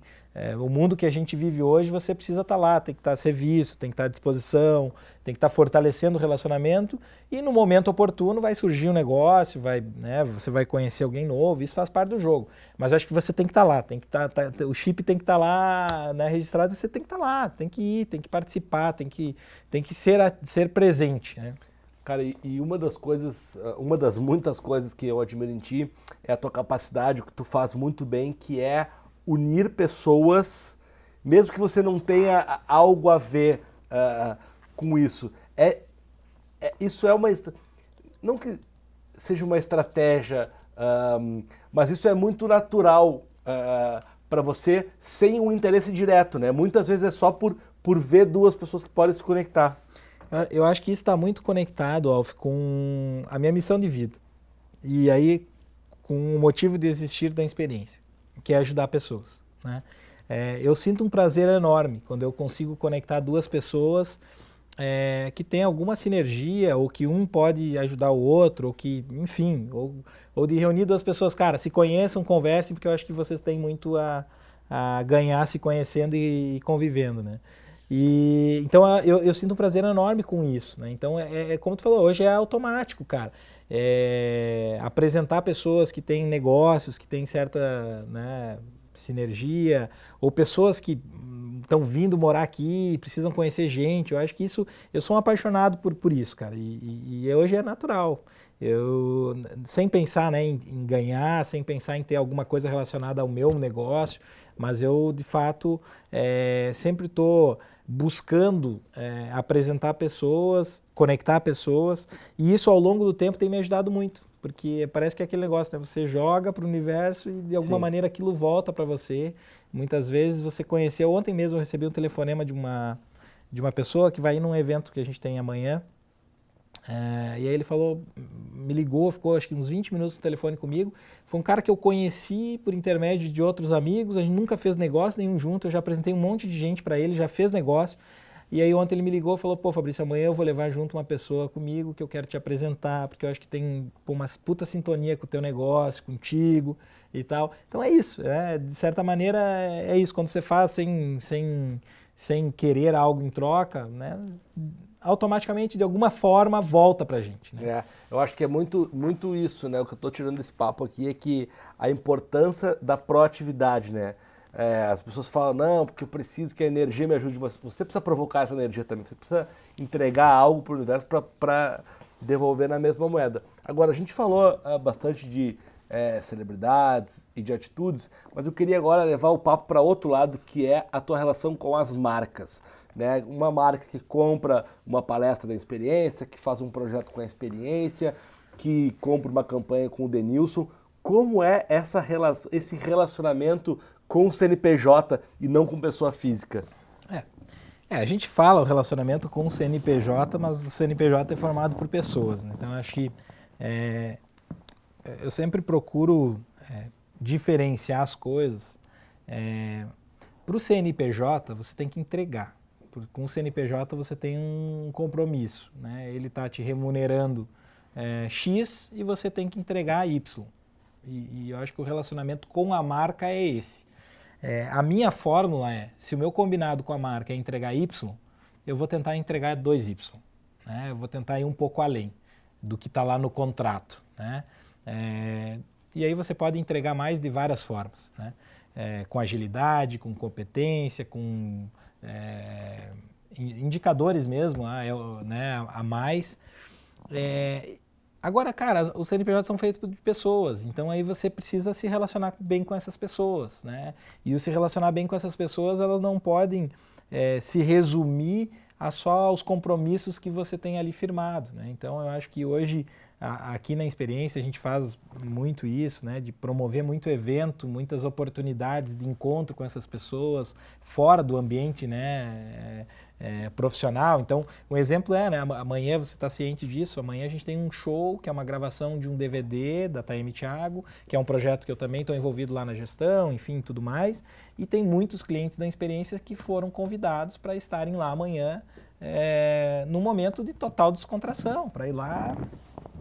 o mundo que a gente vive hoje, você precisa estar lá, tem que ser visto, tem que estar à disposição, tem que estar fortalecendo o relacionamento e no momento oportuno vai surgir um negócio, né, você vai conhecer alguém novo, isso faz parte do jogo. Mas eu acho que você tem que estar lá, o chip tem que estar lá, né, registrado, você tem que estar lá, tem que ir, tem que participar, tem que ser presente, né? Cara, e uma das muitas coisas que eu admiro em ti é a tua capacidade, o que tu faz muito bem, que é unir pessoas mesmo que você não tenha algo a ver com isso. Isso é uma... Não que seja uma estratégia, mas isso é muito natural para você, sem um interesse direto, né? Muitas vezes é só por ver duas pessoas que podem se conectar. Eu acho que isso está muito conectado, Alf, com a minha missão de vida. E aí, com o motivo de existir da experiência, que é ajudar pessoas, né? Eu sinto um prazer enorme quando eu consigo conectar duas pessoas que têm alguma sinergia, ou que um pode ajudar o outro, ou que, enfim, ou de reunir duas pessoas, cara, se conheçam, conversem, porque eu acho que vocês têm muito a ganhar se conhecendo e convivendo, né? E então eu sinto um prazer enorme com isso, né? Então como tu falou, hoje é automático, cara. Apresentar pessoas que têm negócios, que têm certa, né, sinergia, ou pessoas que estão vindo morar aqui, precisam conhecer gente. Eu acho que isso, eu sou um apaixonado por isso, cara. E hoje é natural. Eu, sem pensar, né, em ganhar, sem pensar em ter alguma coisa relacionada ao meu negócio, mas eu, de fato, sempre estou buscando apresentar pessoas, conectar pessoas, e isso ao longo do tempo tem me ajudado muito, porque parece que é aquele negócio, né? Você joga para o universo e de alguma maneira aquilo volta para você. Muitas vezes você conheceu, ontem mesmo eu recebi um telefonema de uma pessoa que vai ir num evento que a gente tem amanhã, e aí ele falou, me ligou, ficou acho que uns 20 minutos no telefone comigo. Foi um cara que eu conheci por intermédio de outros amigos, a gente nunca fez negócio nenhum junto, eu já apresentei um monte de gente para ele, já fez negócio. E aí ontem ele me ligou e falou, pô, Fabrício, amanhã eu vou levar junto uma pessoa comigo que eu quero te apresentar, porque eu acho que tem uma puta sintonia com o teu negócio, contigo e tal. Então é isso, de certa maneira é isso, quando você faz sem querer algo em troca, né, automaticamente, de alguma forma, volta pra gente, né? Eu acho que é muito, muito isso, né? O que eu estou tirando desse papo aqui é que a importância da proatividade, né? As pessoas falam, não, porque eu preciso que a energia me ajude, mas você precisa provocar essa energia também, você precisa entregar algo para o universo para devolver na mesma moeda. Agora, a gente falou bastante de celebridades e de atitudes, mas eu queria agora levar o papo para outro lado, que é a tua relação com as marcas, né? Uma marca que compra uma palestra da experiência, que faz um projeto com a experiência, que compra uma campanha com o Denilson. Como é esse relacionamento com o CNPJ e não com pessoa física? A gente fala o relacionamento com o CNPJ, mas o CNPJ é formado por pessoas, né? Então, eu acho que eu sempre procuro diferenciar as coisas. Para o CNPJ, você tem que entregar. Com o CNPJ, você tem um compromisso, né? Ele está te remunerando X e você tem que entregar Y. E eu acho que o relacionamento com a marca é esse. A minha fórmula se o meu combinado com a marca é entregar Y, eu vou tentar entregar 2Y. Né? Eu vou tentar ir um pouco além do que está lá no contrato. Né? E aí você pode entregar mais de várias formas. Né? Com agilidade, com competência, com indicadores mesmo, né, a mais. Agora, cara, os CNPJs são feitos de pessoas, então aí você precisa se relacionar bem com essas pessoas, né? E o se relacionar bem com essas pessoas, elas não podem se resumir a só os compromissos que você tem ali firmado, né? Então eu acho que hoje, aqui na experiência, a gente faz muito isso, né? De promover muito evento, muitas oportunidades de encontro com essas pessoas, fora do ambiente, né? Profissional. Então, um exemplo né, amanhã você está ciente disso, amanhã a gente tem um show, que é uma gravação de um DVD da Taime Thiago, que é um projeto que eu também estou envolvido lá na gestão, enfim, tudo mais, e tem muitos clientes da experiência que foram convidados para estarem lá amanhã, num momento de total descontração, para ir lá,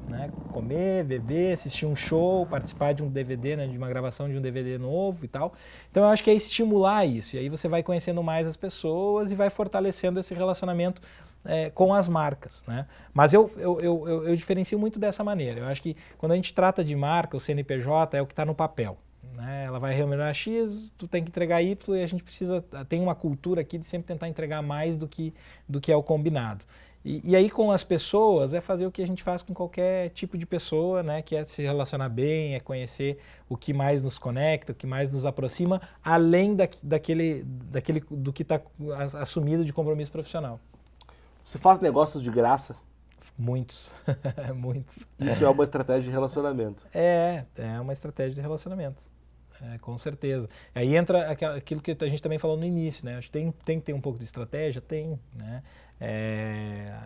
né, comer, beber, assistir um show, participar de um DVD, né, de uma gravação de um DVD novo e tal. Então eu acho que é estimular isso, e aí você vai conhecendo mais as pessoas e vai fortalecendo esse relacionamento com as marcas, né? Mas eu diferencio muito dessa maneira. Eu acho que quando a gente trata de marca, o CNPJ é o que está no papel. Né? Ela vai remunerar X, tu tem que entregar Y, e a gente tem uma cultura aqui de sempre tentar entregar mais do que é o combinado. E aí com as pessoas é fazer o que a gente faz com qualquer tipo de pessoa, né? Que é se relacionar bem, é conhecer o que mais nos conecta, o que mais nos aproxima, além daquele do que está assumido de compromisso profissional. Você faz negócios de graça? Muitos, muitos. Isso é uma estratégia de relacionamento. É uma estratégia de relacionamento. Com certeza. Aí entra aquilo que a gente também falou no início, né? Acho que tem que ter um pouco de estratégia, tem, né?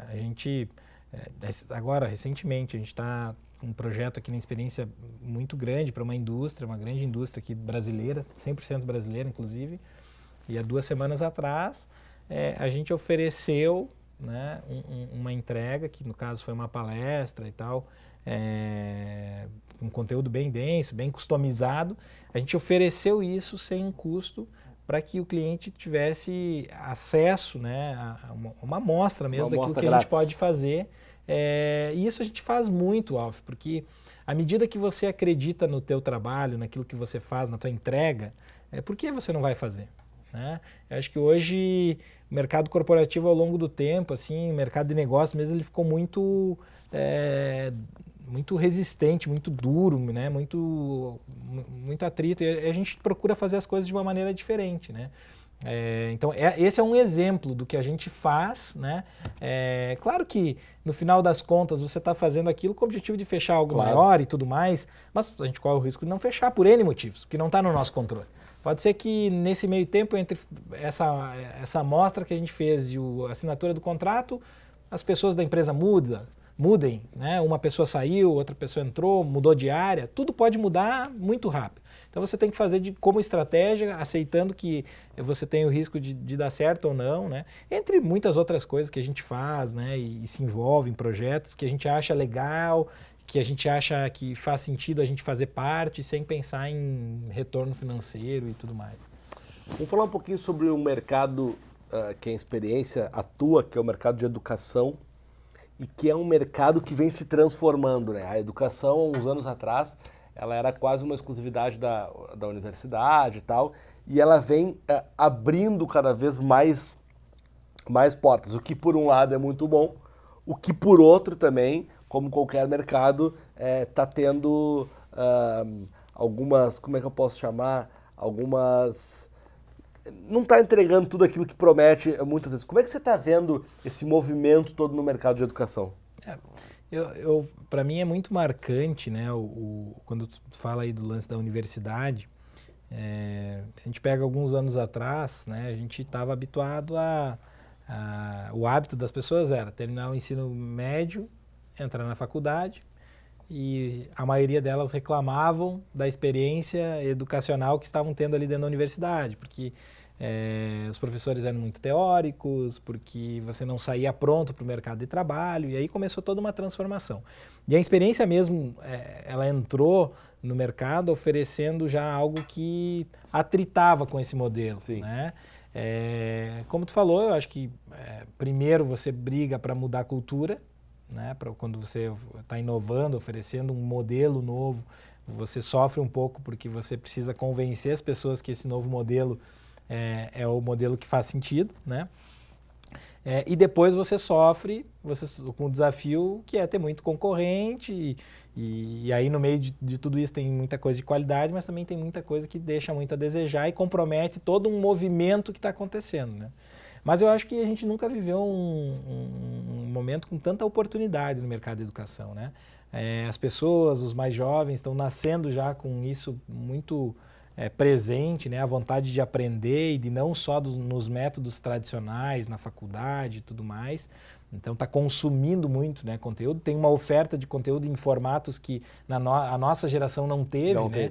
A gente, agora, recentemente, a gente está com um projeto aqui na Experiência muito grande para uma indústria, uma grande indústria aqui brasileira, 100% brasileira, inclusive. E há 2 semanas atrás, a gente ofereceu, né, uma entrega, que no caso foi uma palestra e tal, um conteúdo bem denso, bem customizado. A gente ofereceu isso sem custo para que o cliente tivesse acesso, né, a uma amostra mesmo daquilo que a gente pode fazer. E isso a gente faz muito, Alf, porque à medida que você acredita no teu trabalho, naquilo que você faz, na tua entrega, por que você não vai fazer? Né? Eu acho que hoje o mercado corporativo, ao longo do tempo, assim, o mercado de negócio mesmo, ele ficou muito resistente, muito duro, né? muito atrito. E a gente procura fazer as coisas de uma maneira diferente, né? Então, esse é um exemplo do que a gente faz, né? Claro que, no final das contas, você está fazendo aquilo com o objetivo de fechar algo maior e tudo mais, mas a gente corre o risco de não fechar por N motivos, que não está no nosso controle. Pode ser que nesse meio tempo, entre essa amostra que a gente fez e a assinatura do contrato, as pessoas da empresa mudem, né? Uma pessoa saiu, outra pessoa entrou, mudou de área, tudo pode mudar muito rápido. Então você tem que fazer como estratégia, aceitando que você tem o risco de dar certo ou não, né? Entre muitas outras coisas que a gente faz, né? E se envolve em projetos que a gente acha legal, que a gente acha que faz sentido a gente fazer parte sem pensar em retorno financeiro e tudo mais. Vamos falar um pouquinho sobre o mercado que a Experiência atua, que é o mercado de educação, e que é um mercado que vem se transformando, né? A educação, há uns anos atrás, ela era quase uma exclusividade da universidade e tal, e ela vem abrindo cada vez mais portas, o que por um lado é muito bom, o que por outro também, como qualquer mercado, está tendo algumas, como é que eu posso chamar, não está entregando tudo aquilo que promete muitas vezes. Como é que você está vendo esse movimento todo no mercado de educação? Para mim é muito marcante, né, quando tu fala aí do lance da universidade. Se a gente pega alguns anos atrás, né, a gente estava habituado o hábito das pessoas era terminar o ensino médio, entrar na faculdade, e a maioria delas reclamavam da experiência educacional que estavam tendo ali dentro da universidade, porque os professores eram muito teóricos, porque você não saía pronto para o mercado de trabalho, e aí começou toda uma transformação. E a experiência mesmo, ela entrou no mercado oferecendo já algo que atritava com esse modelo, né? Como tu falou, eu acho que primeiro você briga para mudar a cultura, né? Quando você está inovando, oferecendo um modelo novo, você sofre um pouco porque você precisa convencer as pessoas que esse novo modelo é o modelo que faz sentido, né? E depois você sofre com o desafio que é ter muito concorrente e aí no meio de tudo isso tem muita coisa de qualidade, mas também tem muita coisa que deixa muito a desejar e compromete todo um movimento que está acontecendo, né? Mas eu acho que a gente nunca viveu um momento com tanta oportunidade no mercado de educação, né? As pessoas, os mais jovens, estão nascendo já com isso muito presente, né? A vontade de aprender e de não só nos métodos tradicionais, na faculdade e tudo mais. Então está consumindo muito, né, conteúdo. Tem uma oferta de conteúdo em formatos que a nossa geração não teve, né?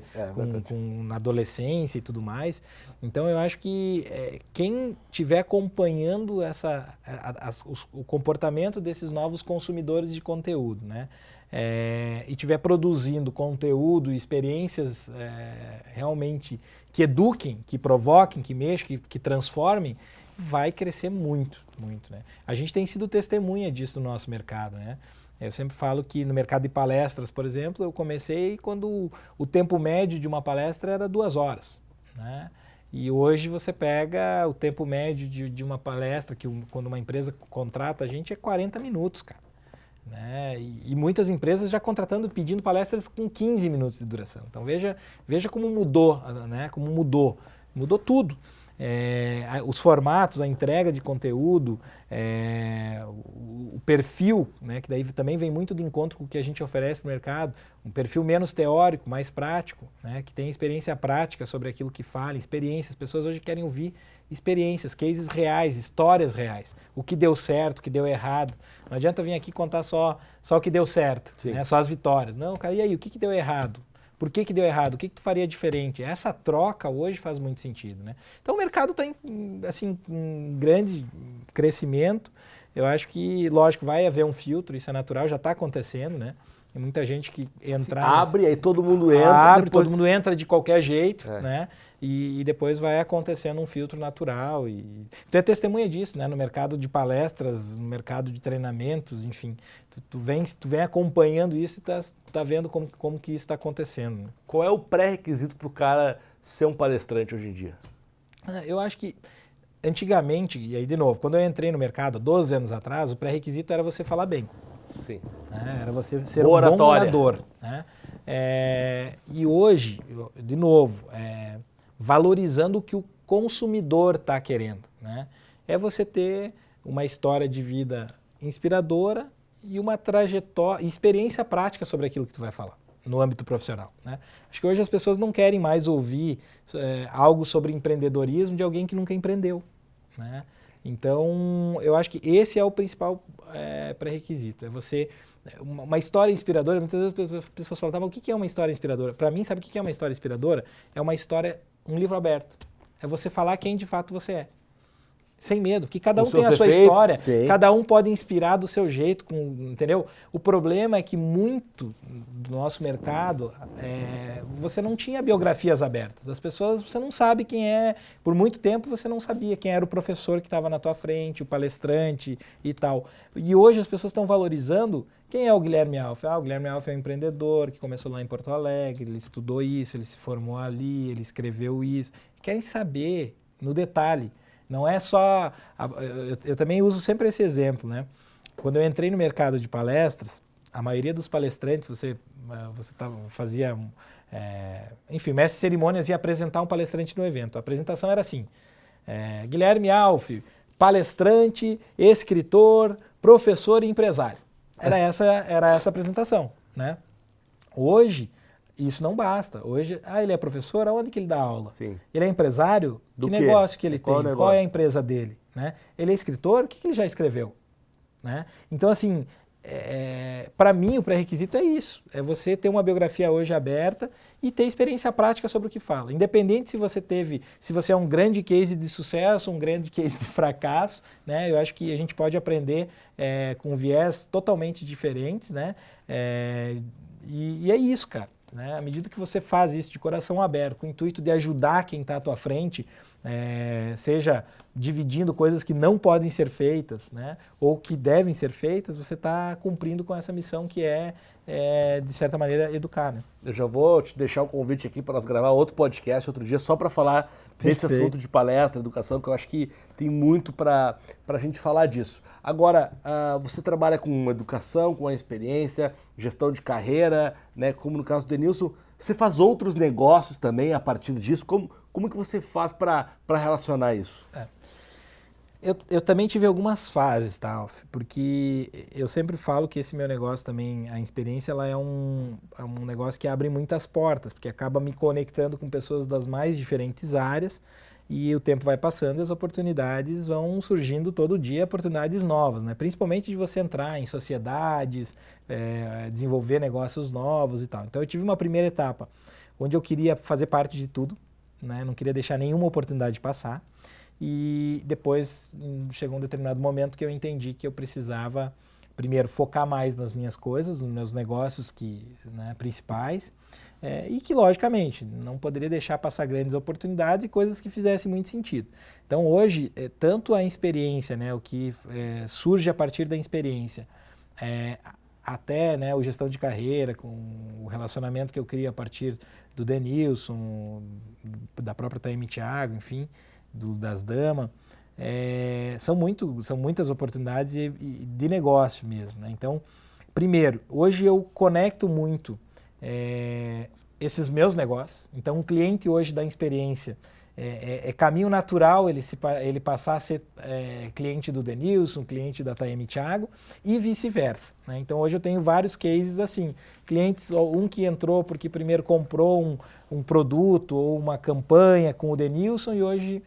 Na adolescência e tudo mais. Então eu acho que quem estiver acompanhando o comportamento desses novos consumidores de conteúdo, né? E estiver produzindo conteúdo, experiências realmente que eduquem, que provoquem, que mexam, que transformem, vai crescer muito, muito, né? A gente tem sido testemunha disso no nosso mercado, né? Eu sempre falo que no mercado de palestras, por exemplo, eu comecei quando o tempo médio de uma palestra era 2 horas, né? E hoje você pega o tempo médio de uma palestra, que quando uma empresa contrata a gente é 40 minutos, cara. Né? E muitas empresas já contratando, pedindo palestras com 15 minutos de duração. Então veja como mudou, né? Como mudou tudo. Os formatos, a entrega de conteúdo, o perfil, né? Que daí também vem muito de encontro com o que a gente oferece para o mercado, um perfil menos teórico, mais prático, né? Que tem experiência prática sobre aquilo que fala, experiências. As pessoas hoje querem ouvir experiências, cases reais, histórias reais, o que deu certo, o que deu errado. Não adianta vir aqui contar só o que deu certo, né? Só as vitórias. Não, cara, e aí, o que deu errado? Por que deu errado? O que tu faria diferente? Essa troca hoje faz muito sentido, né? Então o mercado está em grande crescimento. Eu acho que, lógico, vai haver um filtro, isso é natural, já está acontecendo, né? Tem muita gente que entra... Abre, aí todo mundo entra. Abre, depois... todo mundo entra de qualquer jeito, né? E depois vai acontecendo um filtro natural. E tu é testemunha disso, né? No mercado de palestras, no mercado de treinamentos, enfim. Tu vem acompanhando isso e tá vendo como que isso está acontecendo. Né? Qual é o pré-requisito para o cara ser um palestrante hoje em dia? Eu acho que antigamente, e aí de novo, quando eu entrei no mercado, 12 anos atrás, o pré-requisito era você falar bem. Sim. Era você ser um bom orador. Né? E hoje, de novo, valorizando o que o consumidor está querendo. Né? É você ter uma história de vida inspiradora e uma trajetória, experiência prática sobre aquilo que tu vai falar no âmbito profissional. Né? Acho que hoje as pessoas não querem mais ouvir algo sobre empreendedorismo de alguém que nunca empreendeu. Né? Então, eu acho que esse é o principal pré-requisito. É você... Uma história inspiradora, muitas vezes as pessoas falam, tá, mas o que é uma história inspiradora? Para mim, sabe o que é uma história inspiradora? É uma história, um livro aberto. É você falar quem de fato você é. Sem medo, que cada um tem a sua história, cada um pode inspirar do seu jeito, entendeu? O problema é que muito do nosso mercado, você não tinha biografias abertas. As pessoas, você não sabe quem é, por muito tempo você não sabia quem era o professor que estava na tua frente, o palestrante e tal. E hoje as pessoas estão valorizando quem é o Guilherme Alf. O Guilherme Alf é um empreendedor que começou lá em Porto Alegre, ele estudou isso, ele se formou ali, ele escreveu isso. Querem saber no detalhe. Não é só... Eu também uso sempre esse exemplo, né? Quando eu entrei no mercado de palestras, a maioria dos palestrantes, você fazia... enfim, mestre de cerimônias ia apresentar um palestrante no evento. A apresentação era assim, Guilherme Alf, palestrante, escritor, professor e empresário. Era essa a apresentação, né? Hoje... Isso não basta. Hoje, ele é professor, aonde que ele dá aula? Sim. Ele é empresário? Que negócio que ele tem? Qual é a empresa dele? Né? Ele é escritor? O que ele já escreveu? Né? Então, assim, para mim o pré-requisito é isso. É você ter uma biografia hoje aberta e ter experiência prática sobre o que fala. Independente se você é um grande case de sucesso, um grande case de fracasso, né? Eu acho que a gente pode aprender com viés totalmente diferentes, né? E é isso, cara. Né? À medida que você faz isso de coração aberto, com o intuito de ajudar quem está à tua frente, seja dividindo coisas que não podem ser feitas, né? Ou que devem ser feitas, você está cumprindo com essa missão que de certa maneira, educar. Né? Eu já vou te deixar um convite aqui para nós gravar outro podcast outro dia só para falar desse assunto de palestra, educação, que eu acho que tem muito para a gente falar disso. Agora, você trabalha com educação, com a experiência, gestão de carreira, né? Como no caso do Denilson, você faz outros negócios também a partir disso? Como que você faz para relacionar isso? Eu também tive algumas fases, tá, Alf? Porque eu sempre falo que esse meu negócio também, a experiência, ela é um negócio que abre muitas portas, porque acaba me conectando com pessoas das mais diferentes áreas e o tempo vai passando e as oportunidades vão surgindo todo dia, oportunidades novas, né? Principalmente de você entrar em sociedades, desenvolver negócios novos e tal. Então eu tive uma primeira etapa onde eu queria fazer parte de tudo, né? Não queria deixar nenhuma oportunidade passar. E depois chegou um determinado momento que eu entendi que eu precisava, primeiro, focar mais nas minhas coisas, nos meus negócios principais, e que, logicamente, não poderia deixar passar grandes oportunidades e coisas que fizessem muito sentido. Então, hoje, tanto a experiência, né, o que surge a partir da experiência, até, né, o gestão de carreira, com o relacionamento que eu crio a partir do Denilson, da própria Taime Thiago, enfim, das Dama. São muitas oportunidades de negócio mesmo, né? Então, primeiro, hoje eu conecto muito esses meus negócios. Então, um cliente hoje da experiência é caminho natural ele passar a ser cliente do Denilson, cliente da Taime Thiago e vice-versa, né? Então, hoje eu tenho vários cases assim, clientes, um que entrou porque primeiro comprou um produto ou uma campanha com o Denilson e hoje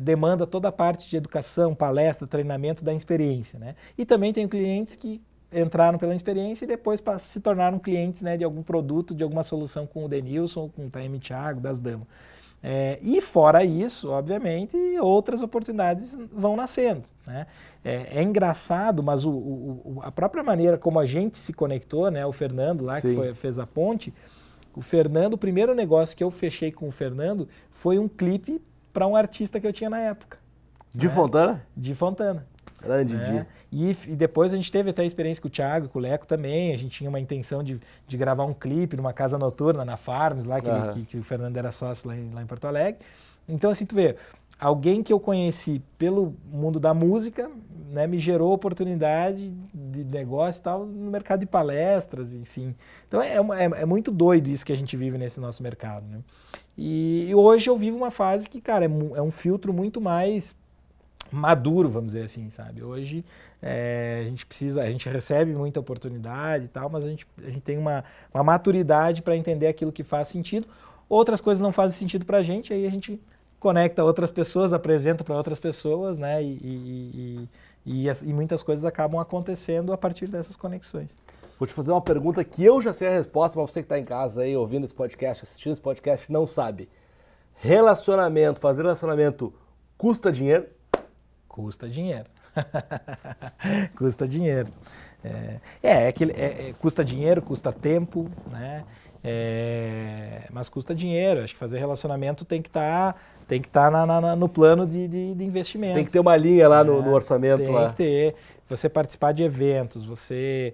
demanda toda a parte de educação, palestra, treinamento da experiência, né? E também tenho clientes que entraram pela experiência e depois se tornaram clientes, né, de algum produto, de alguma solução com o Denilson ou com o Taime Thiago, das Damas. E fora isso, obviamente, outras oportunidades vão nascendo, né? É engraçado, mas a própria maneira como a gente se conectou, né, o Fernando lá, Sim. que fez a ponte, o primeiro negócio que eu fechei com o Fernando foi um clipe para um artista que eu tinha na época. De Fontana? De Fontana. Grande dia. E depois a gente teve até a experiência com o Thiago e com o Leco também. A gente tinha uma intenção de gravar um clipe numa casa noturna, na Farms, lá que o Fernando era sócio lá em Porto Alegre. Então, assim, tu vê, alguém que eu conheci pelo mundo da música, né, me gerou oportunidade de negócio e tal no mercado de palestras, enfim. Então, é muito doido isso que a gente vive nesse nosso mercado, né? E hoje eu vivo uma fase que, cara, é um filtro muito mais maduro, vamos dizer assim, sabe? Hoje a gente recebe muita oportunidade e tal, mas a gente tem uma maturidade para entender aquilo que faz sentido. Outras coisas não fazem sentido para a gente, aí a gente conecta outras pessoas, apresenta para outras pessoas, né? E muitas coisas acabam acontecendo a partir dessas conexões. Vou te fazer uma pergunta que eu já sei a resposta, mas você que está em casa aí ouvindo esse podcast, assistindo esse podcast, não sabe. Fazer relacionamento custa dinheiro? Custa dinheiro. Custa dinheiro. Custa dinheiro, custa tempo, né? Mas custa dinheiro. Acho que fazer relacionamento tem que estar no plano de investimento. Tem que ter uma linha lá no orçamento. Tem que ter. Você participar de eventos, você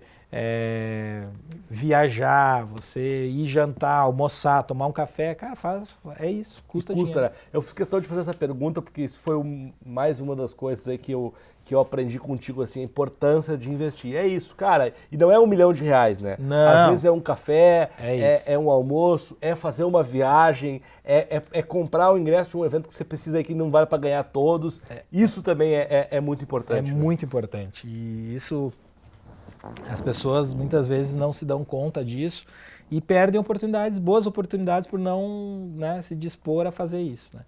viajar, você ir jantar, almoçar, tomar um café, cara, é isso, custa dinheiro. Né? Eu fiz questão de fazer essa pergunta porque isso foi mais uma das coisas aí que eu aprendi contigo, assim, a importância de investir. É isso, cara, e não é R$1 milhão, né? Não. Às vezes é um café, é um almoço, é fazer uma viagem, é comprar o ingresso de um evento que você precisa aí que não vale para ganhar todos. Isso também é muito importante. Muito importante, e isso as pessoas muitas vezes não se dão conta disso e perdem boas oportunidades por não, né, se dispor a fazer isso, né?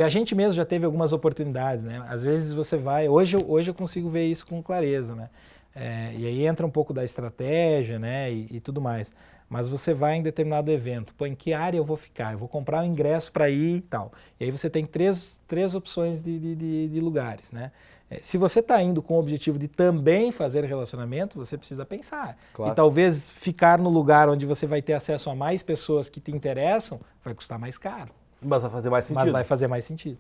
A gente mesmo já teve algumas oportunidades, né? Às vezes você vai, hoje eu consigo ver isso com clareza, né? E aí entra um pouco da estratégia, né, e tudo mais. Mas você vai em determinado evento, em que área eu vou ficar? Eu vou comprar um ingresso para ir e tal. E aí você tem três opções de lugares, né? Se você está indo com o objetivo de também fazer relacionamento, você precisa pensar. Claro. E talvez ficar no lugar onde você vai ter acesso a mais pessoas que te interessam vai custar mais caro. Mas vai fazer mais sentido. Mas vai fazer mais sentido.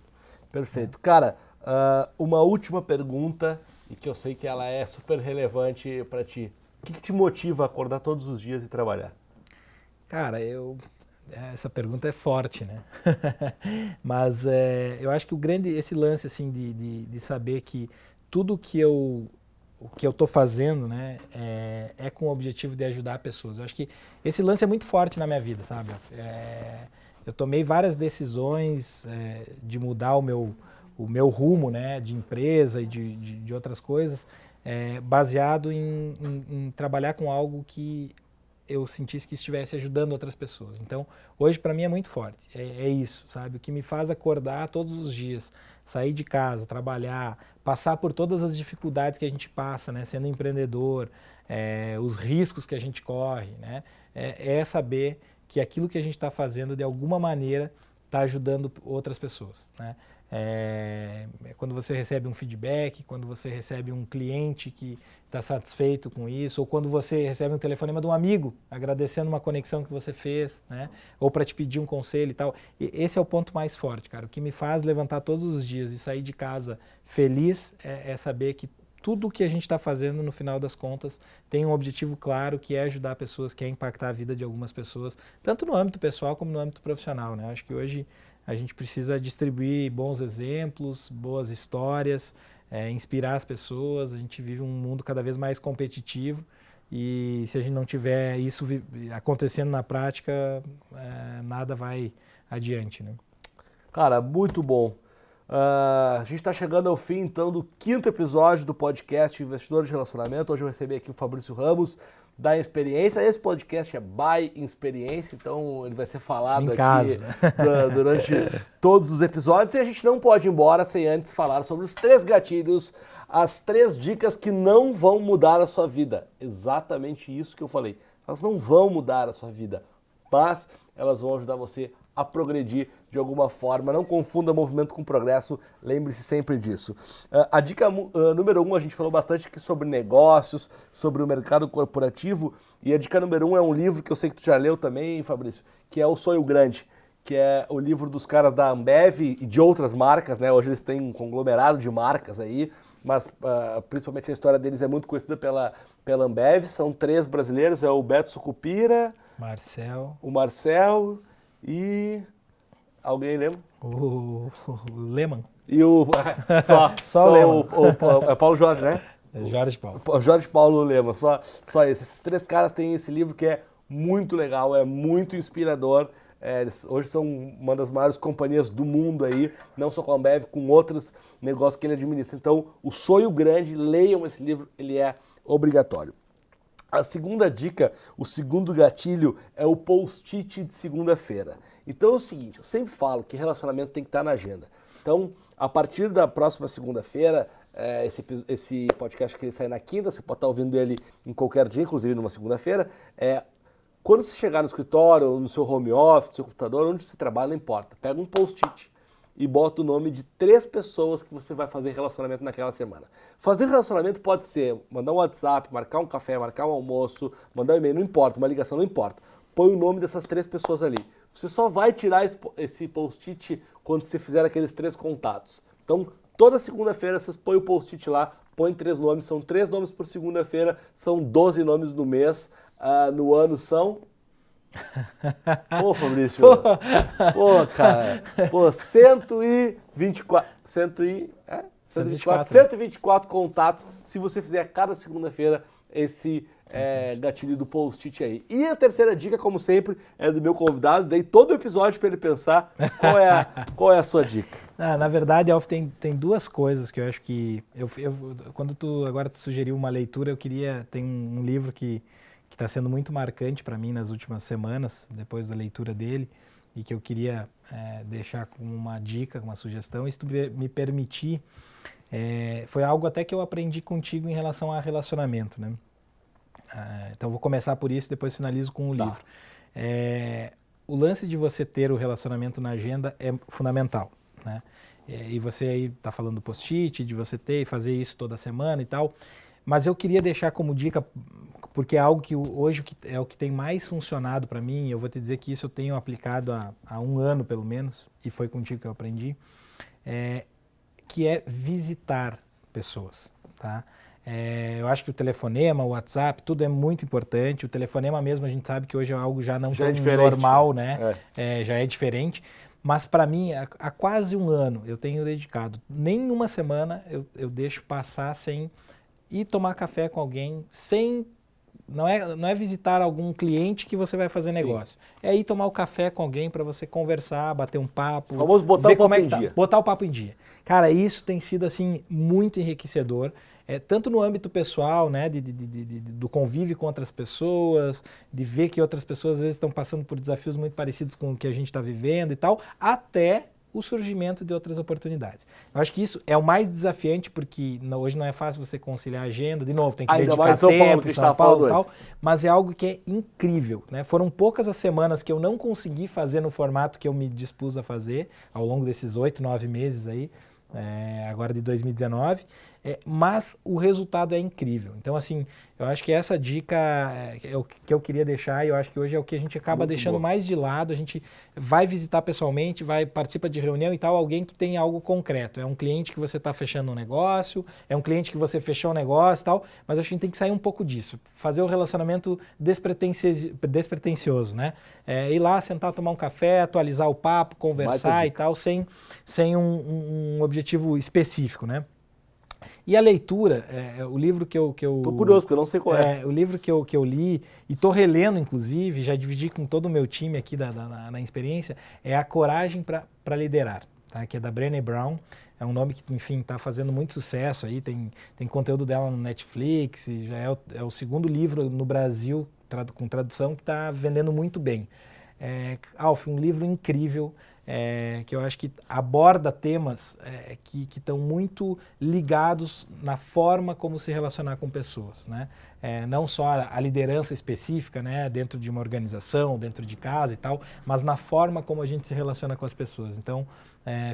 Perfeito. Cara, uma última pergunta, e que eu sei que ela é super relevante para ti. O que te motiva a acordar todos os dias e trabalhar? Cara, essa pergunta é forte, né? Mas eu acho que esse lance assim de saber que tudo que eu estou fazendo, né, é com o objetivo de ajudar pessoas. Eu acho que esse lance é muito forte na minha vida, sabe? Eu tomei várias decisões de mudar o meu rumo, né, de empresa e de outras coisas, baseado em trabalhar com algo que eu sentisse que estivesse ajudando outras pessoas. Então, hoje para mim é muito forte. É isso, sabe? O que me faz acordar todos os dias, sair de casa, trabalhar, passar por todas as dificuldades que a gente passa, né? Sendo empreendedor, os riscos que a gente corre, né? É saber que aquilo que a gente está fazendo, de alguma maneira, está ajudando outras pessoas, né? Quando você recebe um feedback, quando você recebe um cliente que está satisfeito com isso, ou quando você recebe um telefonema de um amigo agradecendo uma conexão que você fez, né? Ou para te pedir um conselho e tal. Esse é o ponto mais forte, cara. O que me faz levantar todos os dias e sair de casa feliz é saber que tudo que a gente está fazendo, no final das contas, tem um objetivo claro, que é ajudar pessoas, que é impactar a vida de algumas pessoas, tanto no âmbito pessoal como no âmbito profissional, né? Acho que hoje a gente precisa distribuir bons exemplos, boas histórias, inspirar as pessoas. A gente vive um mundo cada vez mais competitivo e se a gente não tiver isso acontecendo na prática, nada vai adiante, né? Cara, muito bom. A gente está chegando ao fim, então, do 5º episódio do podcast Investidor de Relacionamento. Hoje eu recebi aqui o Fabrício Ramos, da Insperiência. Esse podcast é by Insperiência, então ele vai ser falado aqui durante todos os episódios. E a gente não pode ir embora sem antes falar sobre os 3 gatilhos, as 3 dicas que não vão mudar a sua vida. Exatamente isso que eu falei. Elas não vão mudar a sua vida, mas elas vão ajudar você a progredir de alguma forma. Não confunda movimento com progresso, lembre-se sempre disso. A dica número 1, a gente falou bastante aqui sobre negócios, sobre o mercado corporativo, e a dica número 1 é um livro que eu sei que tu já leu também, Fabrício, que é O Sonho Grande, que é o livro dos caras da Ambev e de outras marcas, né? Hoje eles têm um conglomerado de marcas aí, mas principalmente a história deles é muito conhecida pela Ambev. São 3 brasileiros, é o Beto Sucupira, o Marcel e... alguém lembra? O Lehmann. E o... Só o Lehmann. É Paulo Jorge, né? Jorge Paulo. Jorge Paulo Lehmann, só esse. Esses 3 caras têm esse livro que é muito legal, é muito inspirador. Eles hoje são uma das maiores companhias do mundo aí, não só com a Ambev, com outros negócios que ele administra. Então, O Sonho Grande, leiam esse livro, ele é obrigatório. A segunda dica, o segundo gatilho, é o post-it de segunda-feira. Então é o seguinte, eu sempre falo que relacionamento tem que estar na agenda. Então, a partir da próxima segunda-feira, esse podcast que ele sai na quinta, você pode estar ouvindo ele em qualquer dia, inclusive numa segunda-feira. Quando você chegar no escritório, ou no seu home office, no seu computador, onde você trabalha, não importa. Pega um post-it e bota o nome de 3 pessoas que você vai fazer relacionamento naquela semana. Fazer relacionamento pode ser mandar um WhatsApp, marcar um café, marcar um almoço, mandar um e-mail, não importa, uma ligação, não importa. Põe o nome dessas 3 pessoas ali. Você só vai tirar esse post-it quando você fizer aqueles 3 contatos. Então, toda segunda-feira vocês põem o post-it lá, põem 3 nomes, são 3 nomes por segunda-feira, são 12 nomes no mês, no ano são... Pô, Fabrício, pô, cara, 124 contatos, se você fizer a cada segunda-feira esse gatilho do post-it aí. E a terceira dica, como sempre, é do meu convidado, dei todo o episódio para ele pensar qual é a sua dica. Na verdade, Alf, tem 2 coisas que eu acho que... quando tu sugeriu uma leitura, tem um livro que está sendo muito marcante para mim nas últimas semanas, depois da leitura dele, e que eu queria deixar como uma dica, uma sugestão. E se tu me permitir, foi algo até que eu aprendi contigo em relação a relacionamento, né? Então vou começar por isso, depois finalizo com o livro. O lance de você ter o relacionamento na agenda é fundamental, né? E você aí está falando do post-it, de você ter e fazer isso toda semana e tal, mas eu queria deixar como dica, porque é algo que hoje é o que tem mais funcionado para mim. Eu vou te dizer que isso eu tenho aplicado há 1 ano pelo menos, e foi contigo que eu aprendi, que é visitar pessoas, tá? Eu acho que o telefonema, o WhatsApp, tudo é muito importante. O telefonema mesmo, a gente sabe que hoje é algo já não tão normal, né? Já é diferente. Mas para mim, há quase 1 ano, eu tenho dedicado, nem uma semana eu deixo passar sem ir tomar café com alguém, não é visitar algum cliente que você vai fazer negócio. Sim. É ir tomar o café com alguém para você conversar, bater um papo. Vamos botar o papo em dia. Botar o papo em dia. Cara, isso tem sido assim muito enriquecedor. Tanto no âmbito pessoal, né, do convívio com outras pessoas, de ver que outras pessoas às vezes estão passando por desafios muito parecidos com o que a gente está vivendo e tal, até o surgimento de outras oportunidades. Eu acho que isso é o mais desafiante, porque hoje não é fácil você conciliar a agenda, de novo, tem que dedicar mais São Paulo, que São Paulo e tal, mas é algo que é incrível, né? Foram poucas as semanas que eu não consegui fazer no formato que eu me dispus a fazer, ao longo desses 8, 9 meses aí, agora de 2019, mas o resultado é incrível. Então, assim, eu acho que essa dica é o que eu queria deixar, e eu acho que hoje é o que a gente acaba Muito deixando boa. mais de lado. A gente vai visitar pessoalmente, vai participa de reunião e tal, alguém que tem algo concreto. É um cliente que você está fechando um negócio, é um cliente que você fechou um negócio e tal, mas acho que a gente tem que sair um pouco disso, fazer o relacionamento despretensioso, né? Ir lá, sentar, tomar um café, atualizar o papo, conversar e tal, sem um objetivo específico, né? E a leitura, o livro que eu... Tô curioso, porque eu não sei qual é. O livro que eu li, e tô relendo, inclusive, já dividi com todo o meu time aqui na experiência, é A Coragem para Liderar, tá? Que é da Brené Brown. É um nome que, enfim, está fazendo muito sucesso aí, tem conteúdo dela no Netflix, e já é o segundo livro no Brasil, com tradução, que está vendendo muito bem. Alf, um livro incrível, que eu acho que aborda temas que estão muito ligados na forma como se relacionar com pessoas, né? Não só a liderança específica, né, dentro de uma organização, dentro de casa e tal, mas na forma como a gente se relaciona com as pessoas. Então,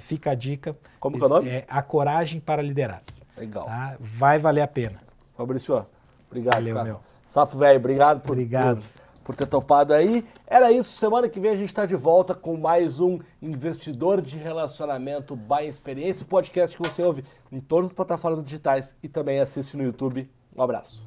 fica a dica. Como que é o nome? A Coragem para Liderar. Legal. Tá? Vai valer a pena. Fabrício, obrigado, Valeu, cara. meu. Sapo velho, obrigado por ter topado aí. Era isso, semana que vem a gente está de volta com mais um Investidor de Relacionamento by Experiência, o podcast que você ouve em todas as plataformas digitais e também assiste no YouTube. Um abraço.